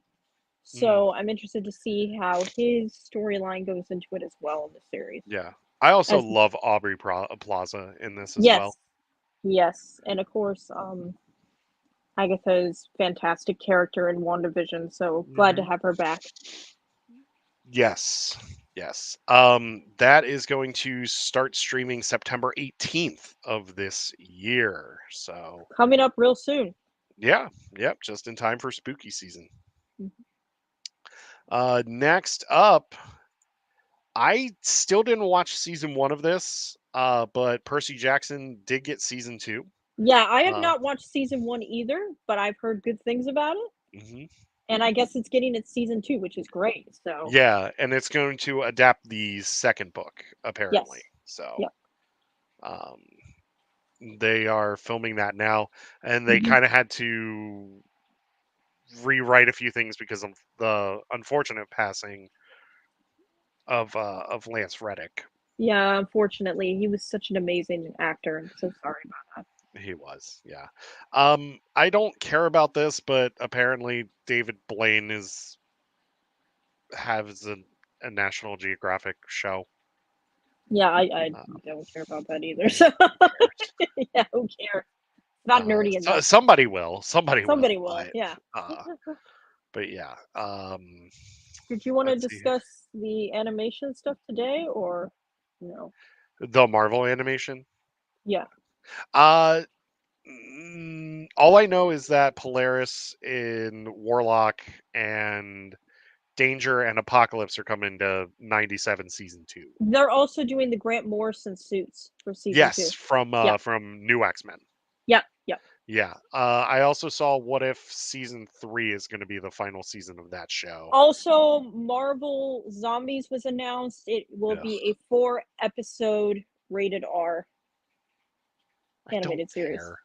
Mm, So I'm interested to see how his storyline goes into it as well in the series. yeah. I also As love Aubrey Plaza in this as well. yes, yes, and of course, Agatha's fantastic character in WandaVision. So glad to Hmm. have her back. Yes. Yes. That is going to start streaming September 18th of this year. So, Coming up real soon. yeah, yep, just in time for spooky season. Mhm. Next up, I still didn't watch season 1 of this, but Percy Jackson did get season 2. Yeah, I have Uh, not watched season 1 either, but I've heard good things about it, mhm. and I guess it's getting its season 2, which is great, so Yeah, and it's going to adapt the second book apparently. yes. So, Yep. um, they are filming that now, and they Mhm. kind of had to rewrite a few things because of the unfortunate passing of Lance Reddick. Yeah, unfortunately, he was such an amazing actor. I'm so sorry about that. He was, yeah. I don't care about this, but apparently David Blaine is has a National Geographic show. Yeah, I Uh, don't care about that either, so who cares? yeah, who cares? Not nerdy enough. Somebody will. Somebody Somebody will. will, yeah. But yeah. Did you wanna Let's see. discuss the animation stuff today or no? The Marvel animation. Yeah. Uh, all I know is that Polaris in Warlock and Danger and Apocalypse are coming to 97 season 2. They're also doing the Grant Morrison suits for season Yes, 2. Yep. from New X-Men. Yep, yep. Yeah. I also saw What If season 3 is going to be the final season of that show. Also, Marvel Zombies was announced. It will Ugh, be a 4-episode rated R I don't animated series. care.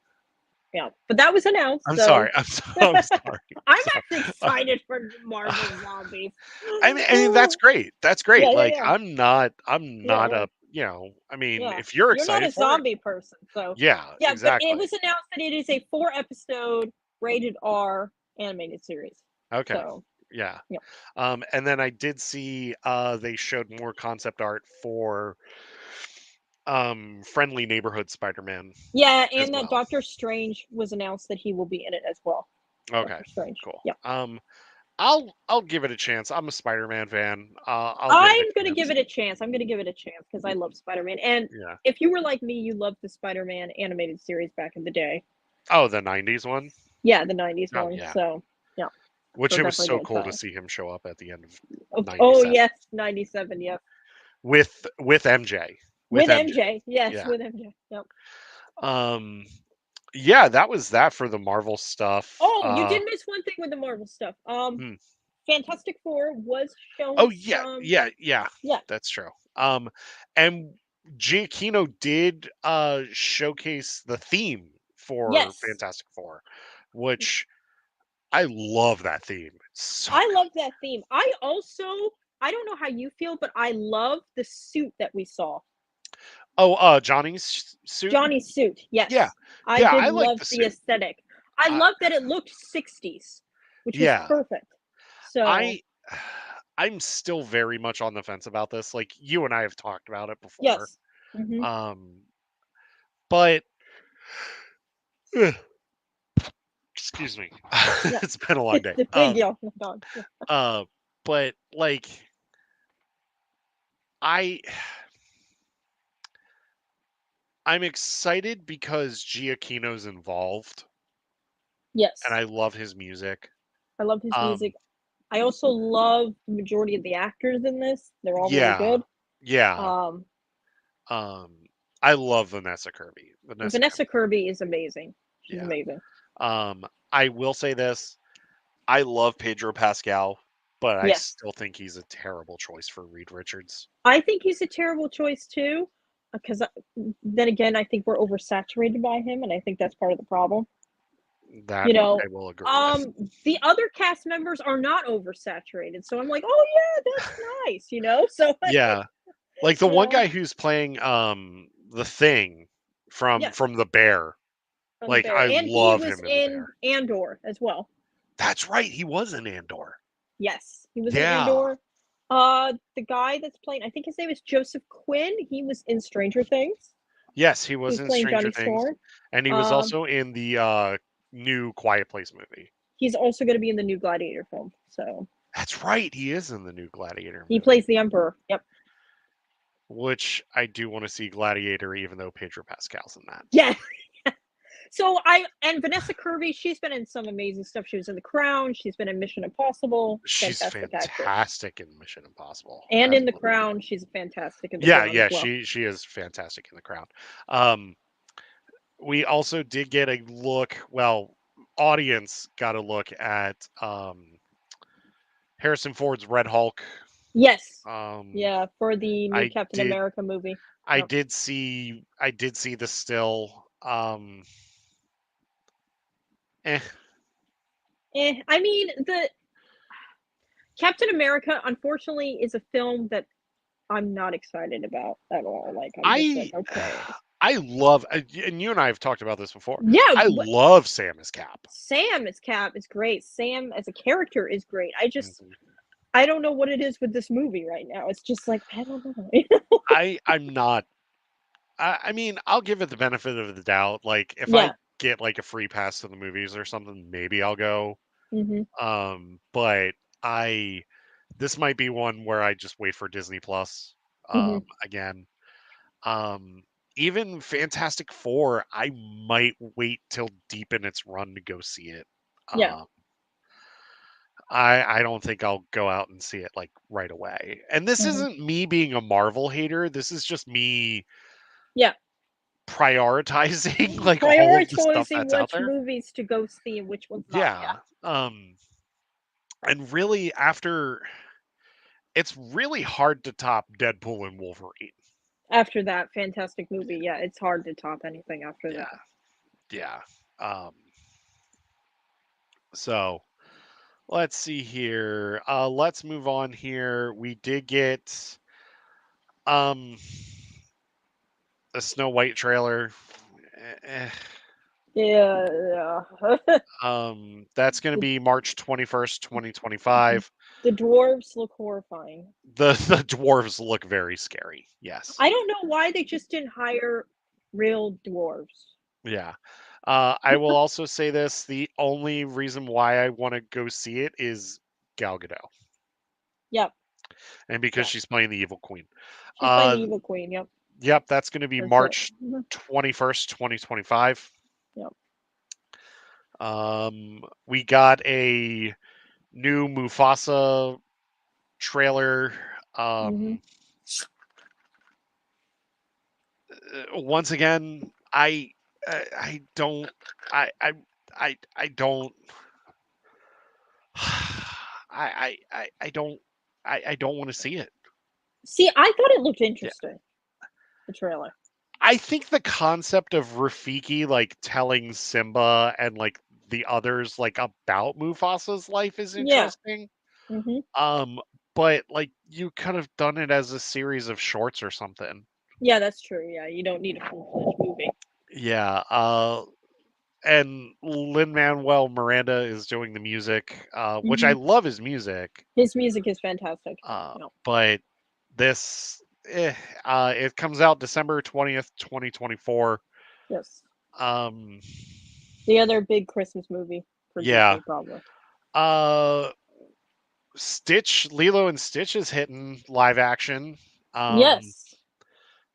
Yeah, but that was announced, I'm so sorry. I'm sorry. I'm So, actually excited for Marvel Zombies. I mean that's great. That's great. Yeah, yeah, Like yeah. I'm not Yeah, yeah, a, I mean, yeah. if you're You're not excited a for it, zombie person, so yeah, yeah, but it exactly. was announced that it is a 4-episode rated R animated series. Okay. So, Yeah. yeah. And then I did see they showed more concept art for Friendly Neighborhood Spider-Man Yeah, as and that well. Doctor Strange was announced that he will be in it as well. Okay. Doctor Strange. Cool. Yeah. I'll give it a chance. I'm a Spider-Man fan. I'll give it I'm a gonna give chance. it a chance. I'm gonna give it a chance because I love Spider-Man. And Yeah. if you were like me, you loved the Spider-Man animated series back in the day. Oh, the 90s one? Yeah, the 90s Oh, one. yeah. So, yeah. Which So it was definitely so gonna cool try to it. see him show up at the end of Oh 97 yes, 97, yes. with MJ. With With MJ. MJ. Yes, Yeah. with MJ. Yep. Um yeah, that was that for the Marvel stuff. Oh, you did miss one thing with the Marvel stuff. Hmm. Fantastic Four was Oh shown yeah, some. yeah, yeah. Yeah. That's true. And Giacchino did showcase the theme for Yes. Fantastic Four, which I love that theme. It's so I good. love that theme. I don't know how you feel, but I love the suit that we saw. Oh, Johnny's suit? Johnny's suit. Yeah. Yes. I Yeah, did I like love the the suit. aesthetic. I Uh, love that it looked 60s, which was yeah. perfect. So, I I'm still very much on the fence about this. Like you and I have talked about it before. yes. Mhm. Um but excuse me. Yeah. It's been a long day. The big yellow dog. Yeah. Uh but like I I'm excited because Giacchino's involved and Yes. I love his music. I love his Um music. I also love the majority of the actors in this. They're all really yeah. good. Yeah. Um, Um I love Vanessa Kirby. Vanessa Vanessa Kirby. Kirby is amazing. She's Yeah. amazing. I will say this. I love Pedro Pascal, but I Yes. still think he's a terrible choice for Reed Richards. I think he's a terrible choice too, because then again, I think we're oversaturated by him, and I think that's part of the problem. That You know, I will agree with. the other cast members are not oversaturated, so I'm like, oh yeah, that's nice, you know. So, Yeah. Like the you one know, guy who's playing the thing yes, from The Bear. from the Like Bear, I and he love was him in The in Bear. Andor as well. That's right, he was in Andor. Yes, he was in Yeah. Andor. The guy that's playing, I think his name is Joseph Quinn. He was in Stranger Things. Yes, he He was was in playing Stranger Johnny Things, Storm. and he was Um, also in the new Quiet Place movie. he's also going to be in the new Gladiator film. So That's right. He is in the new Gladiator He movie, plays the Emperor. Yep. which I do want to see Gladiator, even though Pedro Pascal's in that. Yeah. So and Vanessa Kirby, she's been in some amazing stuff. She was in The Crown. She's been in Mission Impossible. She's Fantastic actress. fantastic in Mission Impossible. And in The Absolutely. Crown, she's fantastic in The Yeah, Crown as yeah, well. she is fantastic in The Crown. Um, we also did get a look. Well, audience got a look at Harrison Ford's Red Hulk. Yes. Um, Yeah, for the new I Captain did, America movie. I Yep. did see, I did see the still. Eh, I mean, the Captain America, unfortunately, is a film that I'm not excited about at all. Like, I'm just I, like, okay. I love, and you and I have talked about this before. Yeah, I love Sam as Cap. Sam as Cap is great. Sam as a character is great. Mhm. I don't know what it is with this movie right now. It's just like, I don't know. I'm not. I mean, I'll give it the benefit of the doubt. Like, if I Yeah. get like a free pass to the movies or something, maybe I'll go. Hmm. But I this might be one where I just wait for Disney Plus Hmm. again. Um Even Fantastic Four, I might wait till deep in its run to go see it. Yeah. Um I don't think I'll go out and see it like right away. And this Hmm. isn't me being a Marvel hater. This is just me Yeah. prioritizing like all of the stuff Prioritizing that's out which there. movies to go see and which ones not. Yeah. Yeah. And really after it's really hard to top Deadpool and Wolverine. After that fantastic movie, yeah, it's hard to top anything after Yeah, that. yeah. Um, so let's see here. Let's move on here. We did get um a Snow White trailer. Eh, Yeah, yeah. that's going to the, be March 21st, 2025. the dwarves look horrifying. The dwarves look very scary. Yes. I don't know why they just didn't hire real dwarves. Yeah. I will also say this: the only reason why I want to go see it is Gal Gadot, Yep. and because Yeah. she's playing the evil queen. She's playing Uh, the evil queen. Yep. yep, that's going to be That's it. March 21st, 2025. Yep. We got a new Mufasa trailer. Hmm. Once again, I don't, I don't, I don't, I don't want to see it. See, I thought it looked Yeah. interesting. The trailer. I think the concept of Rafiki like telling Simba and like the others like about Mufasa's life is Yeah. interesting. Hmm. Um, but like you could have done it as a series of shorts or something. Yeah, that's true. Yeah, you don't need a full-fledged movie. Yeah. And Lin Manuel Miranda is doing the music, which I Hmm. love his music. His music is fantastic. Yeah. But this, it comes out December 20th, 2024. Yes. Um, The other big Christmas movie for yeah. Disney, probably. Uh, Lilo and Stitch is hitting live action. Um, Yes.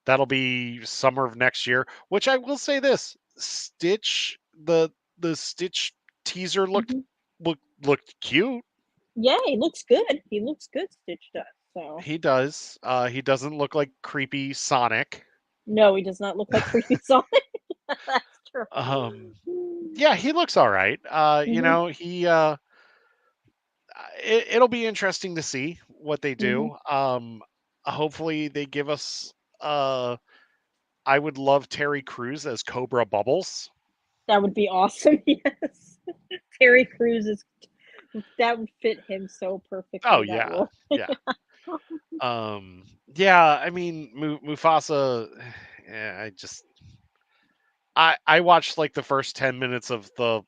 that'll be summer of next year. Which I will say this: Stitch, the Stitch teaser Hmm. looked cute. Yeah, he looks good. He looks good, Stitch does. So He does. He doesn't look like creepy Sonic. no, he does not look like Creepy Sonic. That's true. Um, yeah, he looks all right. Hmm. It'll be interesting to see what they Hmm. do. Hopefully they give us. I would love Terry Crews as Cobra Bubbles. That would be awesome. Yes, Terry Crews is. That would fit him so Oh perfectly. That yeah, role. yeah. Yeah. I mean, Mufasa. I just. I watched like the first 10 minutes of the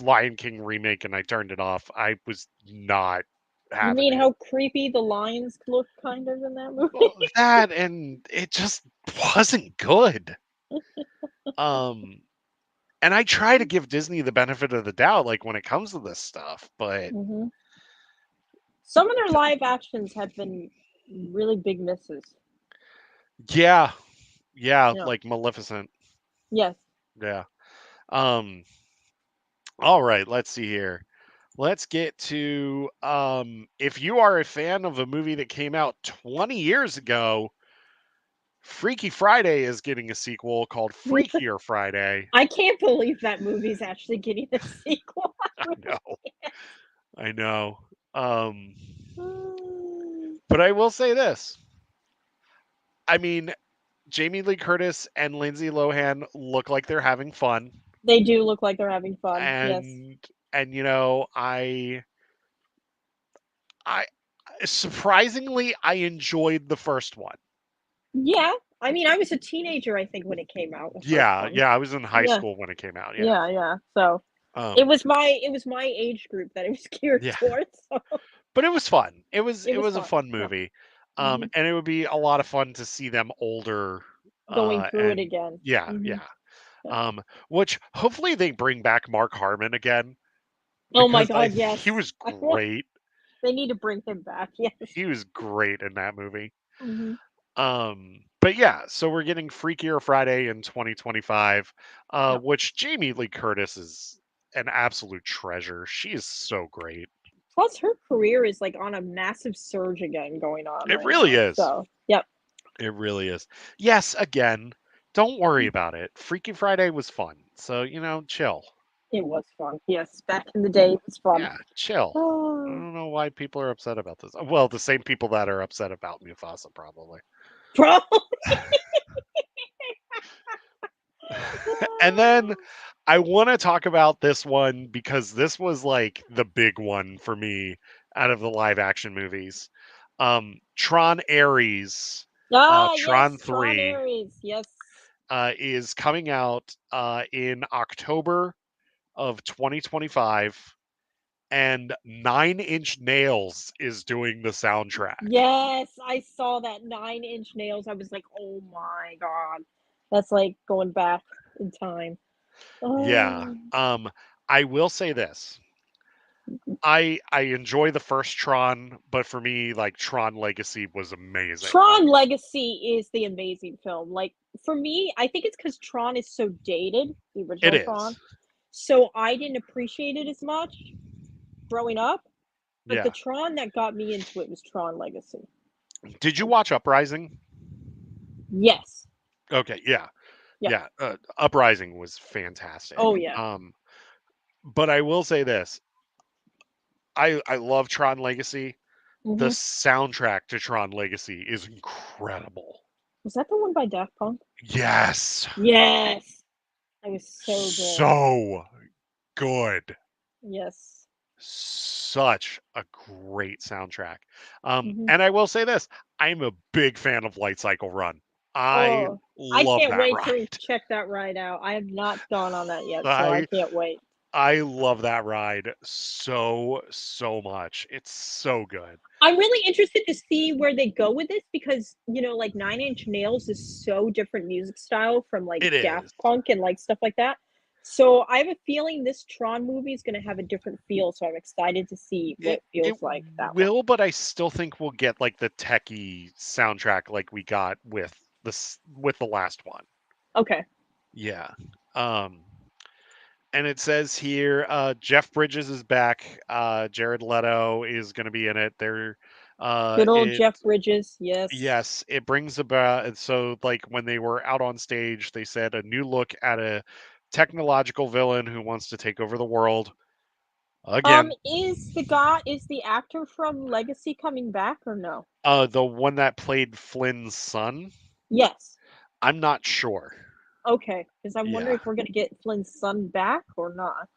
Lion King remake and I turned it off. I was not You having mean it. how creepy the lions look, kind of, in that Well, movie? that and it just wasn't good. Um, and I try to give Disney the benefit of the doubt, like when it comes to this stuff, but Hmm. Some of their live actions have been really big misses. Yeah, yeah, Yeah. like Maleficent. Yes. Yeah. Um. All right. Let's see here. Let's get to if you are a fan of a movie that came out 20 years ago, Freaky Friday is getting a sequel called Freakier Friday. I can't believe that movie's actually getting a sequel. I I really know. I know. Um can't. but I will say this. I mean, Jamie Lee Curtis and Lindsay Lohan look like they're having fun, They do look like they're having fun. Yes. and you know, I surprisingly I enjoyed the first one. Yeah. I mean, I was a teenager, I think, when it came out, the first Yeah, one. yeah, I was in high Yeah. school when it came out, yeah. Yeah, yeah. So Um, it was my age group that it was geared yeah, towards. So but it was fun. it It was was a fun. fun Yeah. movie. Hmm. And it would be a lot of fun to see them older, Going through it and again. yeah, Hmm. yeah. Yeah. Which hopefully they bring back Mark Harmon again Oh my because God, he yes. was I want. great. They need to bring him back. Yes. He was great in that movie. Hmm. But yeah, so we're getting Freakier Friday in 2025, Yep. which Jamie Lee Curtis is an absolute treasure. She is so great. Plus, her career is like on a massive surge again going on It right really now. is. So, yep. It really is. Yes, again, don't worry about it. Freaky Friday was fun. So, you know, chill. It was fun. Yes, back in the day, it was fun. Yeah, chill. I Oh, don't know why people are upset about this. Well, the same people that are upset about Mufasa, probably. bro. And then I want to talk about this one because this was like the big one for me out of the live action movies. Tron Ares, Ah, Tron yes, Tron 3, Ares. Yes. is coming out in October of 2025, and Nine Inch Nails is doing the soundtrack. Yes, I saw that 9 inch nails. I was like, oh my God. That's like going back in time. Yeah. Oh. I will say this. I enjoy the first Tron, but for me, like Tron Legacy was amazing. Tron Like Legacy is the amazing film. Like, for me, I think it's because Tron is so dated, the it original Tron. is. So I didn't appreciate it as much growing up. But the Yeah. Tron that got me into it was Tron Legacy. Did you watch Uprising? Yes. Okay, yeah. Yeah. Yeah, Uprising was fantastic. Oh, yeah. But I will say this. I love Tron Legacy. The Hmm. soundtrack to Tron Legacy is incredible. Was that the one by Daft Punk? Yes. Yes. That was so good. So good. Yes. Such a great soundtrack. Hmm. And I will say this, I'm a big fan of Light Cycle Run. I Oh, I love can't that wait to ride. check that ride out. I have not gone on that yet, so I I can't wait. I love that ride so much. It's so good. I'm really interested to see where they go with this because, like 9 Inch Nails is so different music style from like It Daft is. Punk and like stuff like that. So I have a feeling this Tron movie is going to have a different feel. So I'm excited to see what It it it feels like that one. will, but I still think we'll get like the techie soundtrack like we got with with the last one. Okay. Yeah. Um and it says here Jeff Bridges is back. Jared Leto is going to be in it. Good old it Jeff Bridges. Yes. yes, it brings about, so like when they were out on stage, they said a new look at a technological villain who wants to take over the world again. Is the actor from Legacy coming back or no? The one that played Flynn's son, Yes. I'm not sure. Okay. Because I'm wondering Yeah. if we're going to get Flynn's son back or not.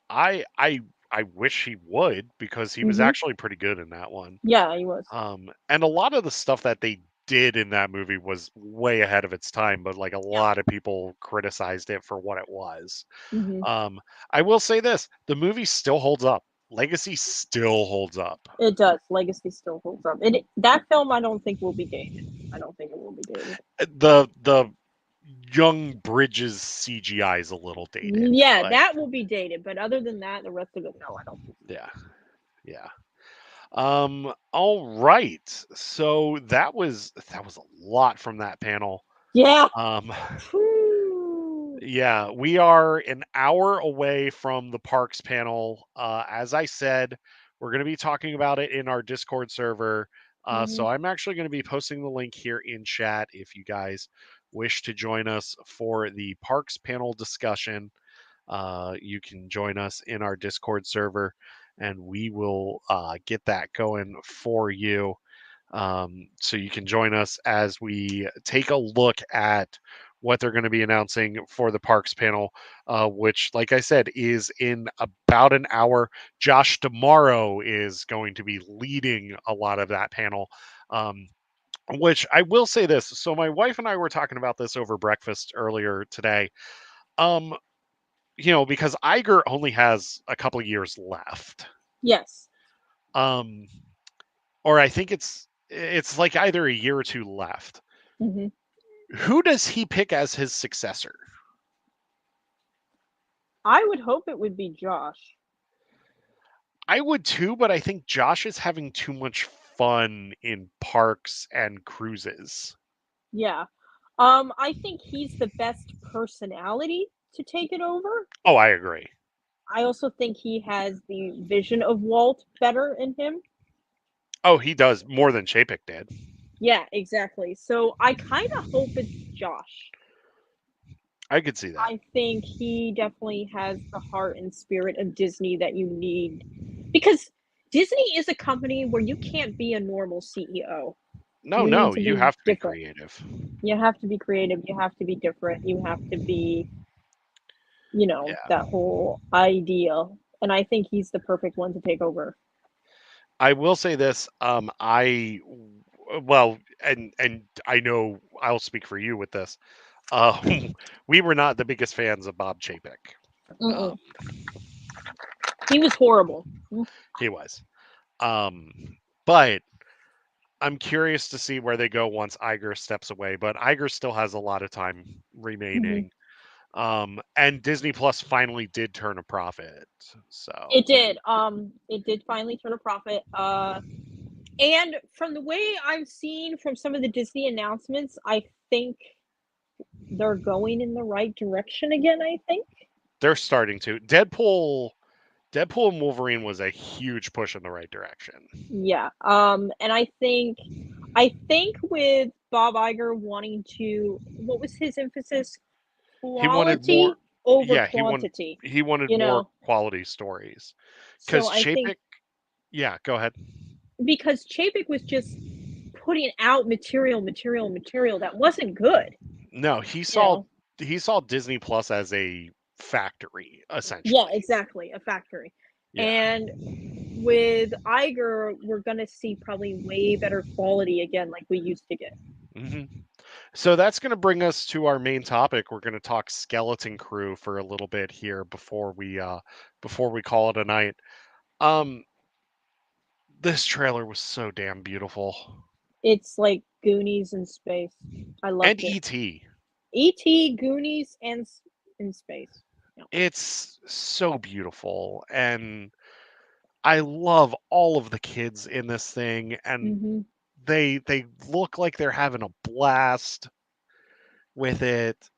I I I wish he would because he was Mm-hmm. actually pretty good in that one. Yeah, he was. And a lot of the stuff that they did in that movie was way ahead of its time, but like a Yeah. lot of people criticized it for what it was. Mm-hmm. Um, I will say this, the movie still holds up. Legacy still holds up. It does. Legacy still holds up. That film I don't think will be dated. I don't think it will be dated. The young Bridges CGI is a little dated, Yeah, but that will be dated, but other than that, the rest of it, no, I don't think so. yeah, yeah. All right. So that was a lot from that panel. Yeah. Um, Whew. yeah, we are an hour away from the parks panel. As I said, we're going to be talking about it in our Discord server. So Mhm. I'm actually going to be posting the link here in chat if you guys wish to join us for the parks panel discussion. You can join us in our Discord server, and we will get that going for you. So you can join us as we take a look at what they're going to be announcing for the parks panel, which, like I said, is in about an hour. Josh tomorrow is going to be leading a lot of that panel. Which I will say this. So my wife and I were talking about this over breakfast earlier today. Um, because Iger only has a couple years left. Yes. Um, or I think it's like either a year or two left. Mhm. Who does he pick as his successor? I would hope it would be Josh. I would too, but I think Josh is having too much fun in parks and cruises. Yeah. I think he's the best personality to take it over. Oh, I agree. I also think he has the vision of Walt better in him. Oh, he does more than Chapek did. Yeah, exactly. So I kind of hope it's Josh. I could see that. I think he definitely has the heart and spirit of Disney that you need because Disney is a company where you can't be a normal CEO. No, You need no, to you be have to be different. creative. You have to be creative, you have to be different, you have to be, Yeah. that whole idea. And I think he's the perfect one to take over. I will say this. Well, and I know I'll speak for you with this. We were not the biggest fans of Bob Chapek. Um, Mm-mm. He was horrible. he was. Um, but I'm curious to see where they go once Iger steps away. But Iger still has a lot of time Mhm. remaining. And Disney Plus finally did turn a profit. It So did. It did finally turn a profit. And from the way I've seen from some of the Disney announcements, I think they're going in the right direction again, I think. they're starting to. Deadpool and Wolverine was a huge push in the right direction. Yeah. And I think with Bob Iger wanting to, what was his emphasis? He wanted more. Quality over Yeah, quantity, he wanted you more know. quality stories. So Because I think Chapek, yeah, go ahead. because Chapek was just putting out material that wasn't good, No, you know. he saw Disney Plus as a factory, Yeah, essentially. exactly, a factory. Yeah. And with Iger, we're gonna see probably way better quality again, like we used to get. hmm So that's going to bring us to our main topic. We're going to talk Skeleton Crew for a little bit here before we call it a night. Um, this trailer was so damn beautiful, It's like Goonies in space. I and loved it. ET. E.T., Goonies, and in space. Yeah. It's so beautiful, and I love all of the kids in this thing, and Mhm. they look like they're having a blast with it.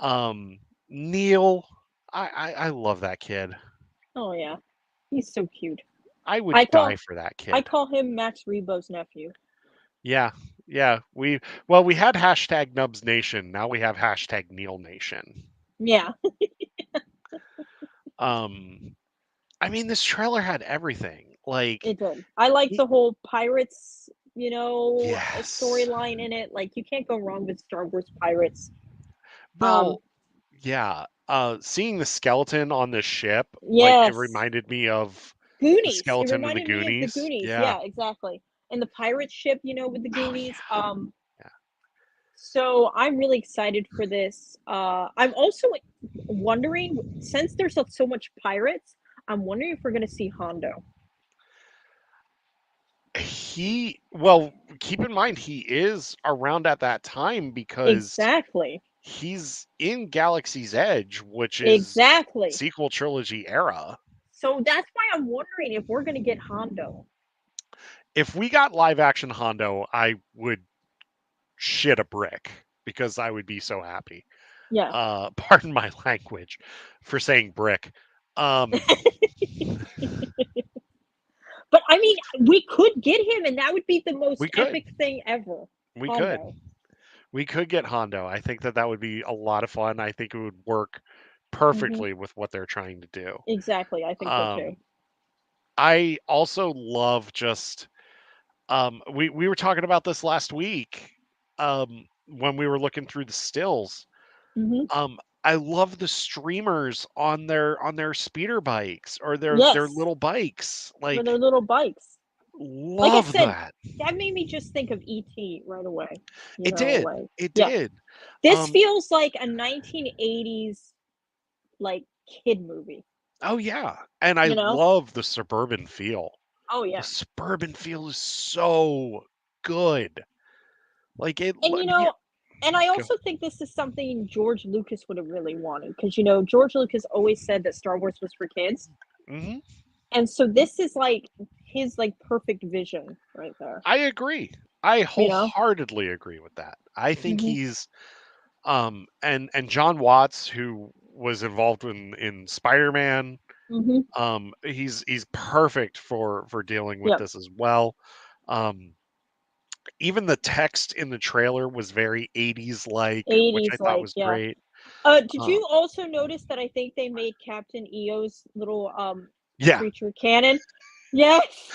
Um, Neil, I love that kid. Oh yeah, he's so cute. I would I die call for that I kid. call him Max Rebo's nephew. Yeah, yeah. We had hashtag Nubs Nation. Now we have hashtag Neil Nation. Yeah, Um, I mean, this trailer had everything. Like, it did. I like he- the whole pirates, yes. storyline in it. Like you can't go wrong with Star Wars pirates. Um, Well, yeah. Seeing the skeleton on the ship, like it yes, reminded me of the Goonies. It skeleton in the reminded me of the Goonies. Goonies. Yeah. Yeah, exactly. And the pirate ship, with the Oh Goonies. yeah. Yeah. So I'm really excited for this. I'm also wondering, since there's so much pirates, I'm wondering if we're gonna see Hondo. Well, keep in mind he is around at that time because Exactly. he's in Galaxy's Edge, which is Exactly. sequel trilogy era. So that's why I'm wondering if we're gonna get Hondo. If we got live action Hondo, I would shit a brick because I would be so happy. Yeah. Pardon my language for saying brick. Um, But I mean, we could get him, and that would be the we most could, epic thing ever. we could, Hondo. we could get Hondo. I think that that would be a lot of fun. I think it would work Hmm. perfectly with what they're trying to do. Exactly. I think so too. Um, I also love just we were talking about this last week when we were looking through the stills. Hmm. I love the streamers on their speeder bikes or their Yes, little bikes. for their Like little bikes. Like I love said, that. that made me just think of ET right away. You It know, did. like It yeah, did. this Um feels like a 1980s like kid movie. oh yeah. And I You know? love the suburban feel. Oh The yeah. suburban feel is so good. Like And yeah, and I go. also think this is something George Lucas would have really wanted because George Lucas always said that Star Wars was for kids. Mhm. And so this is like his like perfect vision right there. I agree. I You know? wholeheartedly agree with that. I think Mhm. he's and John Watts, who was involved in Spider-Man, Mhm. he's perfect for dealing with Yeah. this as well. Um, even the text in the trailer was very 80s like, which I 80s thought like, was yeah. great. Did Uh, you also notice that I think they made Captain EO's little yeah, creature canon? Yes.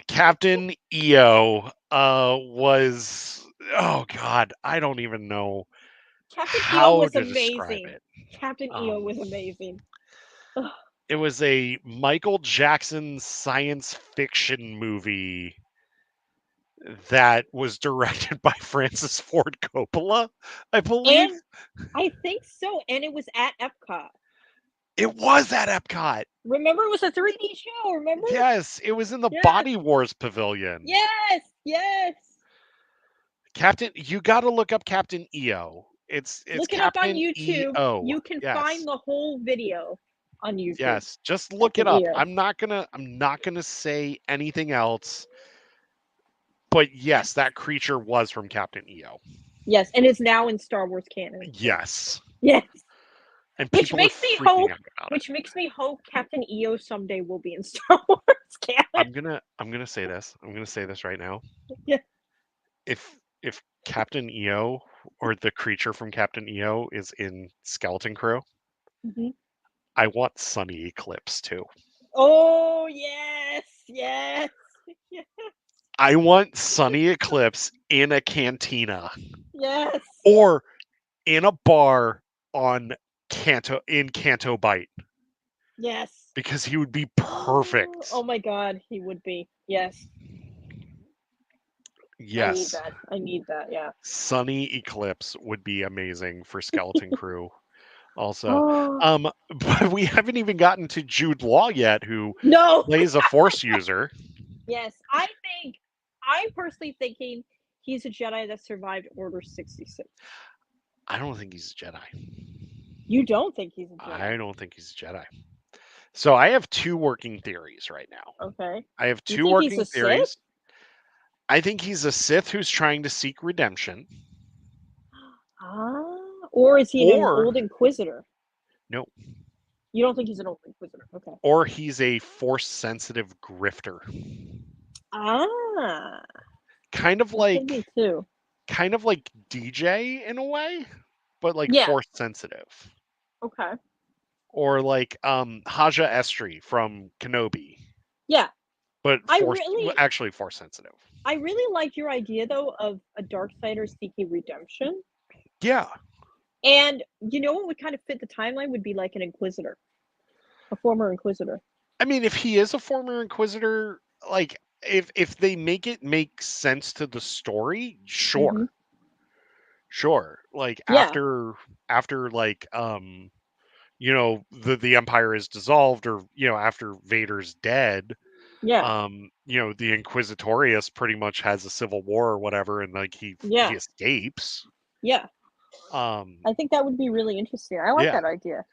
Captain EO was oh god, I don't even know Captain EO how was to describe amazing. it. Captain EO Um, was amazing. Ugh. it was a Michael Jackson science fiction movie that was directed by Francis Ford Coppola, I believe. And I think so, and it was at Epcot. It was at Epcot. Remember, it was a 3D show, remember? Yes, it was in the Yes. Body Wars Pavilion. Yes. Yes. Captain, you got to look up Captain EO. It's Look it up on Captain YouTube. EO. You can Yes. find the whole video on YouTube. Yes, just look it Captain up. EO. I'm not going to say anything else, but yes, Yes. that creature was from Captain EO. Yes, and is now in Star Wars canon. Yes. Yes. Yes. And Which people were makes me freaking hope out about it. which makes me hope Captain EO someday will be in Star Wars canon. I'm gonna say this. I'm gonna say this right now. Yeah. If Captain EO or the creature from Captain EO is in Skeleton Crew, Mhm. I want Sunny Eclipse too. Oh, yes. Yes. Yes. I want Sunny Eclipse in a cantina Yes. or in a bar on Canto Bite Yes. because he would be Oh perfect. my god, he would be. Yes. I need Yes, that. I need that, yeah. Sunny Eclipse would be amazing for Skeleton Crew. Also, Oh, but we haven't even gotten to Jude Law yet, who no. plays a Force user. Yes, I'm personally thinking he's a Jedi that survived Order 66. I don't think he's a Jedi. You don't think he's a I Jedi? don't think he's a Jedi. So I have two working theories right now. Okay. I have You two think he's working a Sith? theories. I think he's a Sith who's trying to seek redemption, Ah, or is he an or old Inquisitor? no, You don't think he's an old Inquisitor? Okay. or he's a Force sensitive grifter. Ah, Kind of that could be like too. kind of like DJ in a way, but like Yeah. Force sensitive. Okay. Or like Haja Estri from Kenobi, Yeah. but I force really, actually force sensitive. I really like your idea though of a dark sider seeking redemption. Yeah, And you know what would kind of fit the timeline would be like an Inquisitor, a former Inquisitor. I mean, if he is a former Inquisitor, like if they make it make sense to the story, Hmm. sure, sure. Like Yeah. after like the Empire is dissolved, or after Vader's dead, Yeah. the Inquisitorius pretty much has a civil war or whatever, and like he Yeah. escapes. Yeah. Um, I think that would be really interesting. I like yeah, that idea.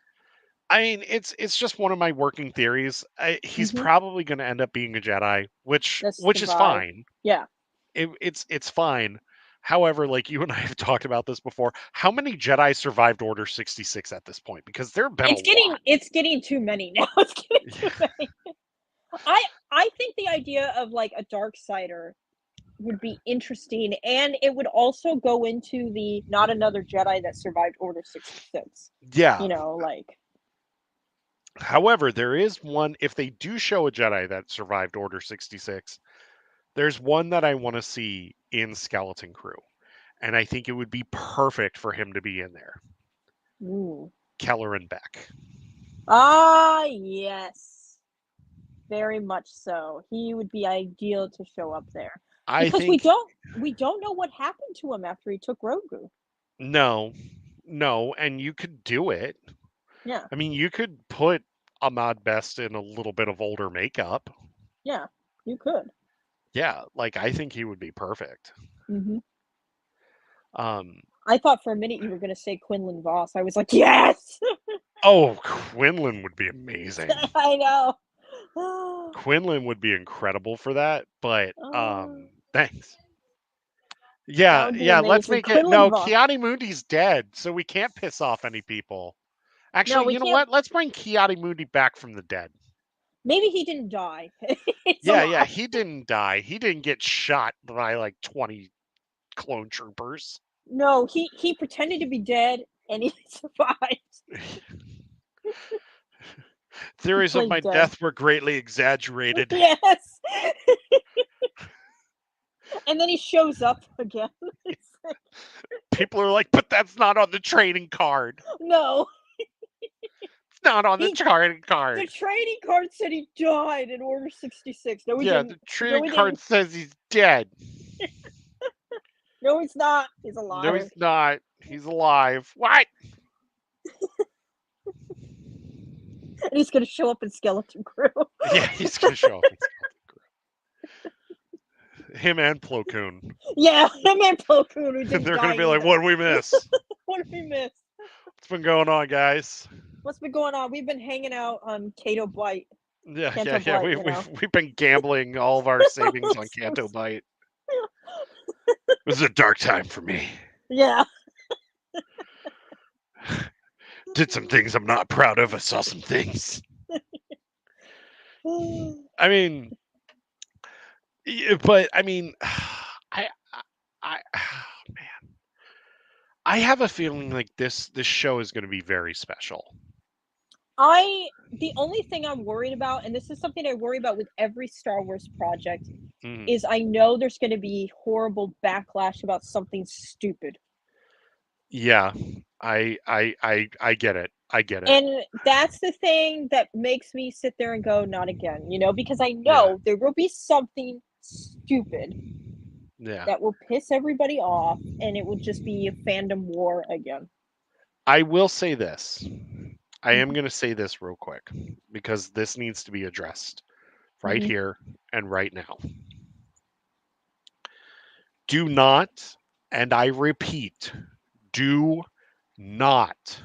I mean, it's just one of my working theories. He's Mhm. probably going to end up being a Jedi, which That's the which is vibe. fine. Yeah. It's fine. However, like you and I have talked about this before, how many Jedi survived Order 66 at this point? Because there have been a lot. It's getting too many now. It's getting too Yeah. many. I I think the idea of, like, a dark sider would be interesting, and it would also go into the not another Jedi that survived Order 66. Yeah. You know, like However, there is one, if they do show a Jedi that survived Order 66, there's one that I want to see in Skeleton Crew. And I think it would be perfect for him to be in there. ooh. Keller and Beck. Ah, yes. Very much so. He would be ideal to show up there. I Because think we don't know what happened to him after he took Grogu. no, no, and you could do it. Yeah, I mean, you could put Ahmad Best in a little bit of older makeup. yeah, you could. Yeah, like I think he would be perfect. Mhm. Um, I thought for a minute you were gonna say Quinlan Voss. I was like, "Yes!" oh, Quinlan would be amazing. I know. Quinlan would be incredible for that, but Oh, thanks. that Yeah, would be yeah, let's amazing. make it Quinlan no, Voss. Kiadi Mundi's dead, so we can't piss off any people. No, Actually, we you know can't. what? Let's bring Kiadi Mundi back from the dead. Maybe he didn't die. It's Yeah, yeah, alive. he didn't die. He didn't get shot by like 20 clone troopers. No, he pretended to be dead and he survived. He Theories of my played dead. death were greatly exaggerated. Yes. And then he shows up again. It's like, People are like, but that's not on the trading card. no, It's not on the he trading the card. trading card said he died in Order 66. No, he Yeah, didn't. the No, trading he card didn't. says he's dead. No, he's not. He's No, alive. he's not. He's alive. What? And he's gonna show up in Skeleton Crew. Yeah, he's gonna show up in Skeleton Crew. Him and Plo Koon. Yeah, him and Plo Koon who And didn't they're die gonna be like, either. what did we miss? What did we miss? What's been going on, guys? What's been going on? We've been hanging out on Cato Blight. Yeah, Canto yeah, yeah. Blight, We, you know. we've been gambling all of our savings on Canto Bite. It was a dark time for me. Yeah. Did some things I'm not proud of. I saw some things. I mean, but I mean, I, man, I have a feeling like this show is going to be very special. The only thing I'm worried about, and this is something I worry about with every Star Wars project, Mhm. is I know there's going to be horrible backlash about something stupid. Yeah, I get it. I get it. And that's the thing that makes me sit there and go, not again, you know, because I Yeah, know there will be something stupid yeah. that will piss everybody off and it will just be a fandom war again. I will say this. I am Mhm, going to say this real quick because this needs to be addressed right mhm. here and right now. Do not, and I repeat, do not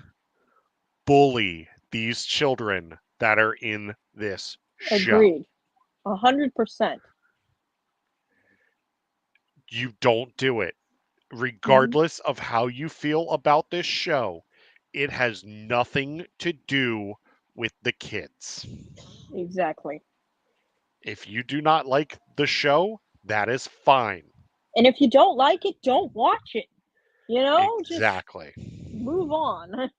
bully these children that are in this show. Agreed. 100%. You don't do it. Mhm. Regardless of how you feel about this show, it has nothing to do with the kids. Exactly. If you do not like the show, that is fine. And if you don't like it, don't watch it. You know, just Exactly. move on.